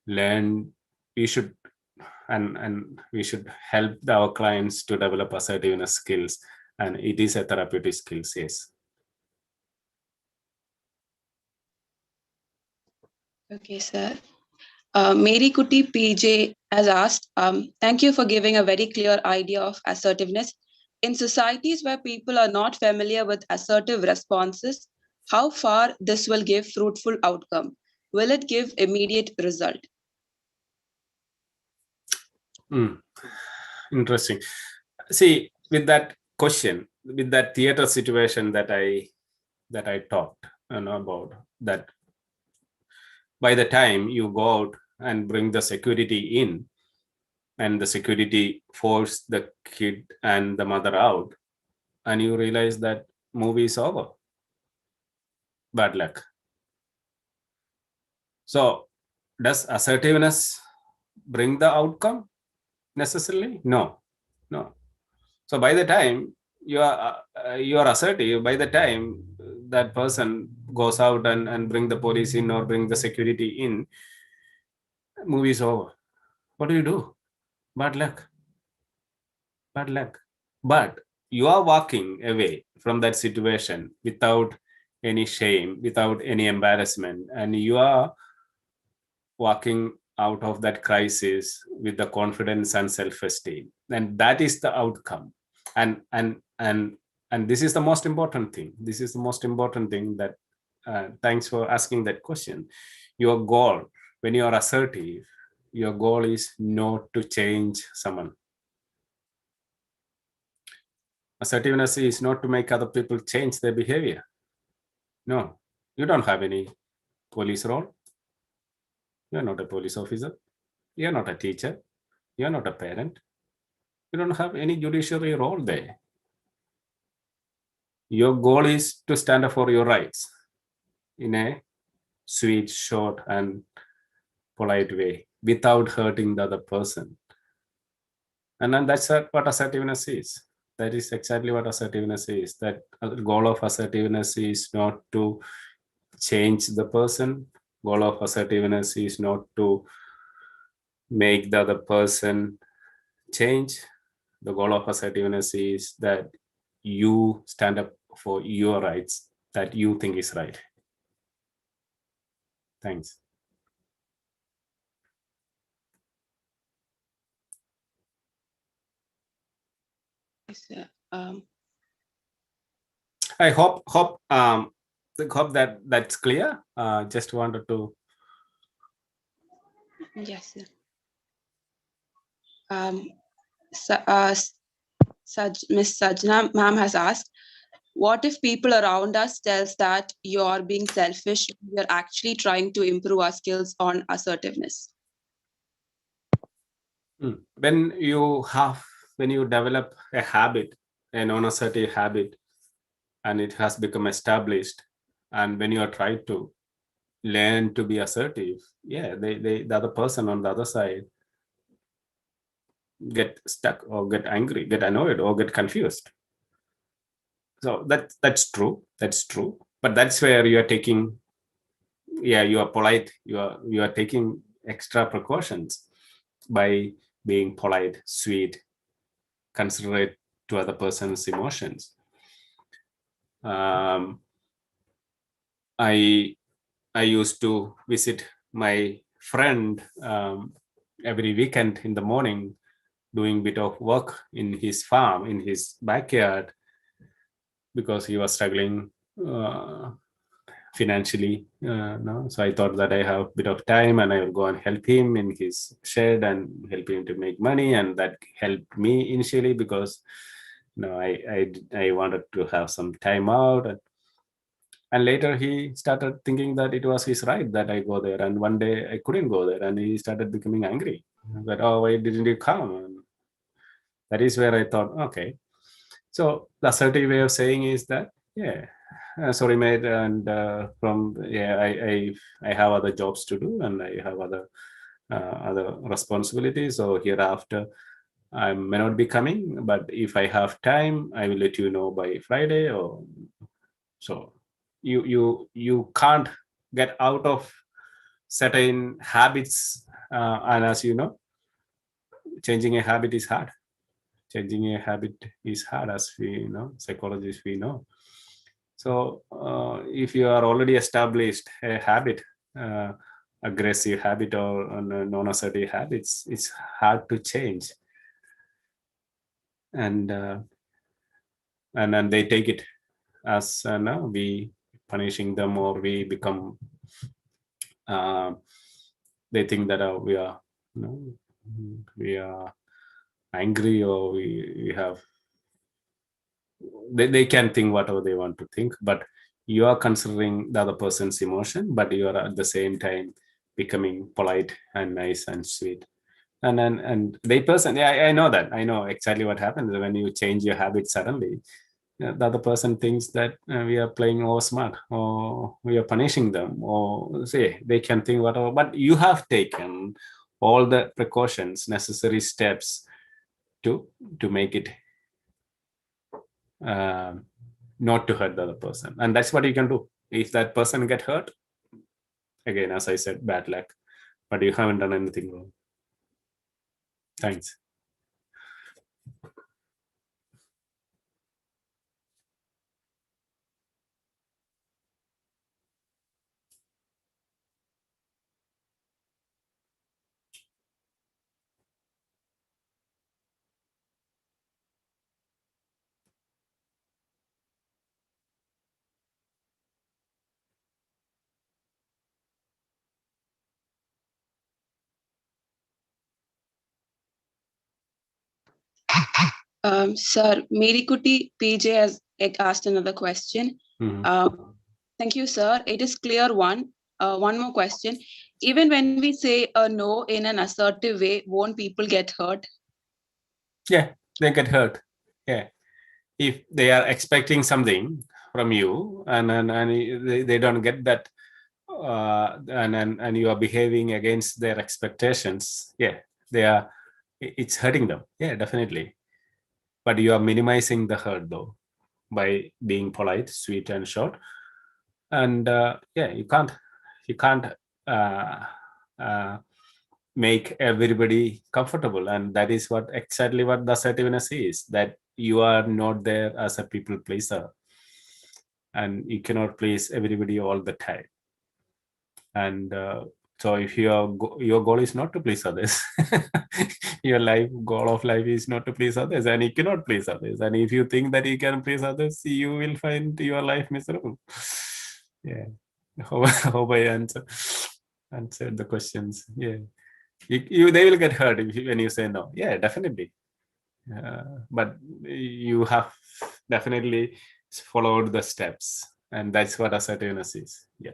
learn. We should and we should help our clients to develop assertiveness skills, and it is a therapeutic skills. Yes. Okay, sir. Mary Kuti PJ has asked, thank you for giving a very clear idea of assertiveness. In societies where people are not familiar with assertive responses, how far this will give fruitful outcome? Will it give immediate result? Interesting. See, with that question with that theater situation that I talked about, that by the time you go out and bring the security in, and the security force the kid and the mother out, and you realize that movie is over. Bad luck. So does assertiveness bring the outcome necessarily? No. So by the time you are assertive, by the time that person goes out and bring the police in or bring the security in, movie is over. What do? Bad luck. But you are walking away from that situation without any shame, without any embarrassment, and you are walking out of that crisis with the confidence and self-esteem, and that is the outcome. And this is the most important thing. This is the most important thing that thanks for asking that question. Your goal, when you are assertive, your goal is not to change someone. Assertiveness is not to make other people change their behavior. No, you don't have any police role. You're not a police officer. You're not a teacher. You're not a parent. You don't have any judiciary role there. Your goal is to stand up for your rights in a sweet, short, and polite way without hurting the other person. And then that's what assertiveness is. That is exactly what assertiveness is. That the goal of assertiveness is not to change the person. Goal of assertiveness is not to make the other person change. The goal of assertiveness is that you stand up for your rights that you think is right. Thanks. I hope that that's clear. Just wanted to. Yes, sir. Miss Sajna ma'am has asked, what if people around us tells that you're being selfish? We're actually trying to improve our skills on assertiveness. When you develop a habit, a non-assertive habit, and it has become established, and when you are trying to learn to be assertive, the other person on the other side get stuck or get angry, get annoyed, or get confused. So that's true. But that's where you are taking, you are polite. You are taking extra precautions by being polite, sweet, considerate to other person's emotions. I used to visit my friend every weekend in the morning, doing a bit of work in his farm, in his backyard, because he was struggling financially. So I thought that I have a bit of time and I will go and help him in his shed and help him to make money. And that helped me initially because I wanted to have some time out. And later he started thinking that it was his right that I go there. And one day I couldn't go there, and he started becoming angry. That, oh, why didn't you come? And that is where I thought, okay. So the assertive way of saying is that, sorry, mate, and I have other jobs to do, and I have other responsibilities. So hereafter, I may not be coming, but if I have time, I will let you know by Friday. Or so you can't get out of certain habits, and as you know, changing a habit is hard. Changing a habit is hard, as we know, psychologists we know. So if you are already established a habit, aggressive habit or non-assertive habits, it's hard to change. And then they take it as we punishing them, or we become. They think that we are angry, or we have they can think whatever they want to think, but you are considering the other person's emotion, but you are at the same time becoming polite and nice and sweet. And they person, yeah, I know that. I know exactly what happens when you change your habit suddenly. The other person thinks that we are playing over smart, or we are punishing them, or say they can think whatever. But you have taken all the precautions, necessary steps to make it not to hurt the other person, and that's what you can do. If that person get hurt, again, as I said, bad luck, but you haven't done anything wrong. Thanks. Sir, Merikuti PJ has asked another question. Thank you, sir. It is clear one. One more question. Even when we say a no in an assertive way, won't people get hurt? Yeah, they get hurt. Yeah. If they are expecting something from you and they don't get that, and you are behaving against their expectations, yeah, it's hurting them. Yeah, definitely. But you are minimizing the hurt though by being polite, sweet, and short. And yeah, you can't make everybody comfortable, and that is exactly what the assertiveness is, that you are not there as a people pleaser, and you cannot please everybody all the time. And so if your goal is not to please others, your goal of life is not to please others, and you cannot please others, and if you think that you can please others, you will find your life miserable. Yeah. Hope I answered the questions. Yeah. They will get hurt when you say no. Yeah, definitely. But you have definitely followed the steps, and that's what assertiveness is. Yeah.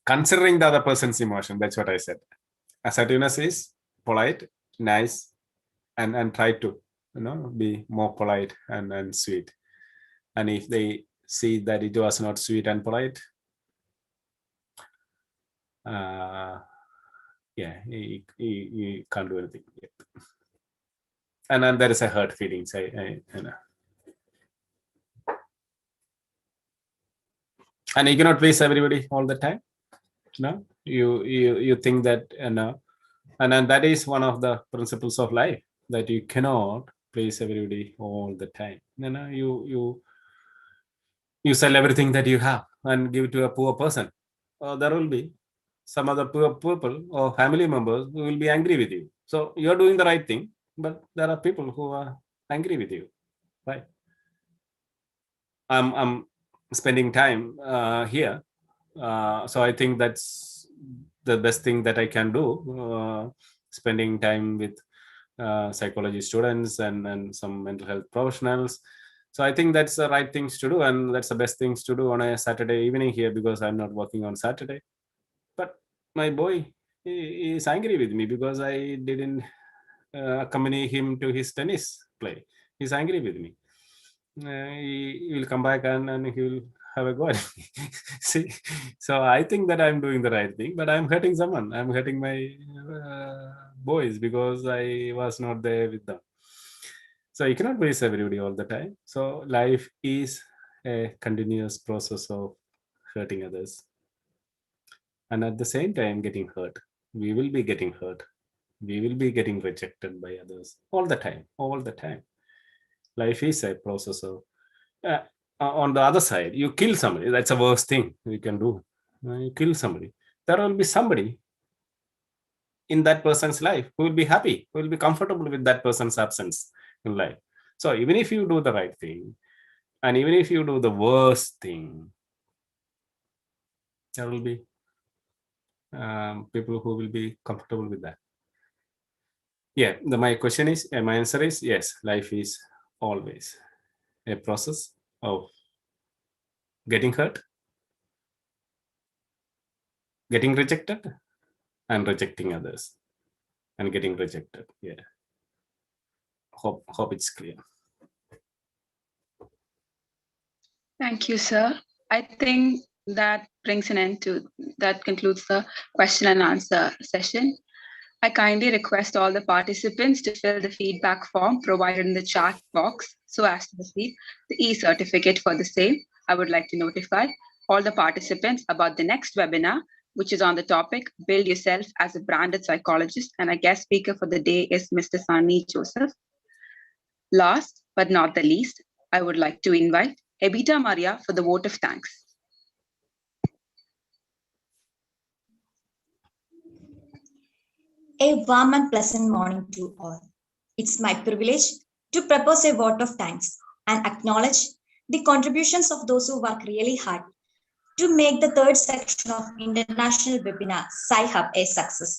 Considering the other person's emotion, that's what I said. Assertiveness is polite, nice, and try to be more polite and sweet. And if they see that it was not sweet and polite, yeah, you can't do anything yet. And then there is a hurt feelings. I know. And you cannot please everybody all the time. No, you think that, and then that is one of the principles of life, that you cannot please everybody all the time. You sell everything that you have and give it to a poor person. There will be some other poor people or family members who will be angry with you. So you're doing the right thing, but there are people who are angry with you, right? I'm spending time here, so I think that's the best thing that I can do. Spending time with psychology students and some mental health professionals. So I think that's the right things to do, and that's the best things to do on a Saturday evening here, because I'm not working on Saturday. But my boy, he is angry with me because I didn't accompany him to his tennis play. He's angry with me. He will come back and he will have a go at me. See, so I think that I'm doing the right thing, but I'm hurting someone. I'm hurting my boys because I was not there with them. So you cannot please everybody all the time. So life is a continuous process of hurting others, and at the same time getting hurt. We will be getting hurt. We will be getting rejected by others all the time. All the time. Life is a process of. On the other side, you kill somebody. That's the worst thing you can do. You kill somebody. There will be somebody in that person's life who will be happy, who will be comfortable with that person's absence in life. So even if you do the right thing, and even if you do the worst thing, there will be people who will be comfortable with that. Yeah, my question is, my answer is yes, life is always a process of getting hurt, getting rejected, and rejecting others, and getting rejected. Yeah. Hope it's clear. Thank you, sir. I think that brings an end to, that concludes the question and answer session. I kindly request all the participants to fill the feedback form provided in the chat box so as to receive the e-certificate for the same. I would like to notify all the participants about the next webinar, which is on the topic, Build Yourself as a Branded Psychologist, and our guest speaker for the day is Mr. Sunny Joseph. Last but not the least, I would like to invite Evita Maria for the vote of thanks. A warm and pleasant morning to all. It's my privilege to propose a vote of thanks and acknowledge the contributions of those who work really hard to make the third section of International Webinar Sci-Hub a success.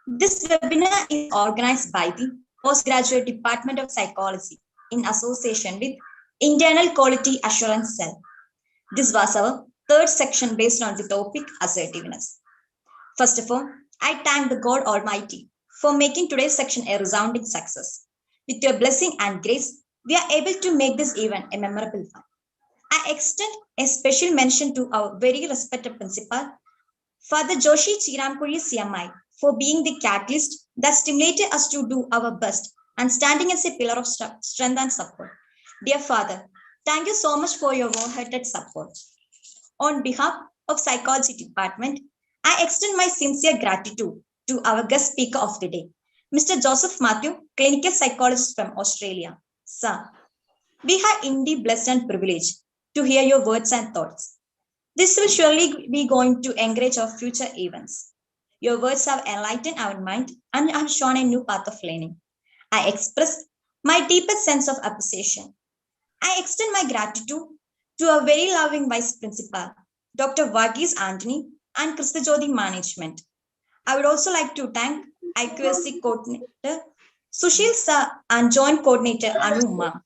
This webinar is organized by the Postgraduate Department of Psychology in association with Internal Quality Assurance Cell. This was our third section based on the topic Assertiveness. First of all, I thank the God Almighty for making today's section a resounding success. With your blessing and grace, we are able to make this event a memorable one. I extend a special mention to our very respected principal, Father Joshi Chiramkuri CMI, for being the catalyst that stimulated us to do our best and standing as a pillar of strength and support. Dear Father, thank you so much for your warm-hearted support. On behalf of Psychology Department, I extend my sincere gratitude to our guest speaker of the day, Mr. Joseph Matthew, clinical psychologist from Australia. Sir, we are indeed blessed and privileged to hear your words and thoughts. This will surely be going to encourage our future events. Your words have enlightened our mind and have shown a new path of learning. I express my deepest sense of appreciation. I extend my gratitude to our very loving Vice Principal, Dr. Varghese Anthony, and Krista Jyoti Management. I would also like to thank IQSC Coordinator Sushil Sir and Joint Coordinator Anu Ma'am.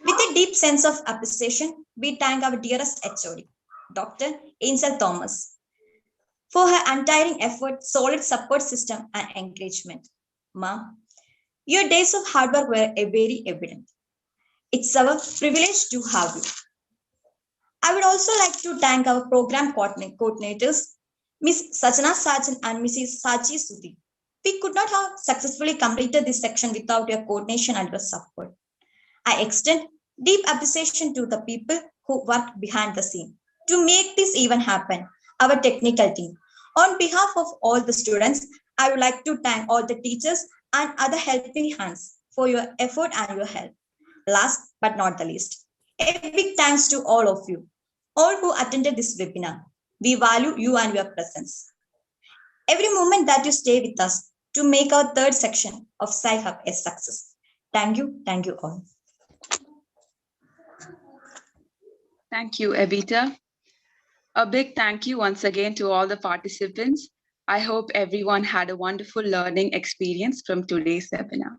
With a deep sense of appreciation, we thank our dearest HOD, Dr. Angel Thomas, for her untiring effort, solid support system, and encouragement. Ma'am, your days of hard work were very evident. It's our privilege to have you. I would also like to thank our program coordinators, Ms. Sajana Sajan and Mrs. Saji Sudhi. We could not have successfully completed this section without your coordination and your support. I extend deep appreciation to the people who worked behind the scene to make this event happen, our technical team. On behalf of all the students, I would like to thank all the teachers and other helping hands for your effort and your help. Last but not the least, a big thanks to all of you, all who attended this webinar. We value you and your presence. Every moment that you stay with us to make our third section of Sci-Hub a success. Thank you all. Thank you, Evita. A big thank you once again to all the participants. I hope everyone had a wonderful learning experience from today's webinar.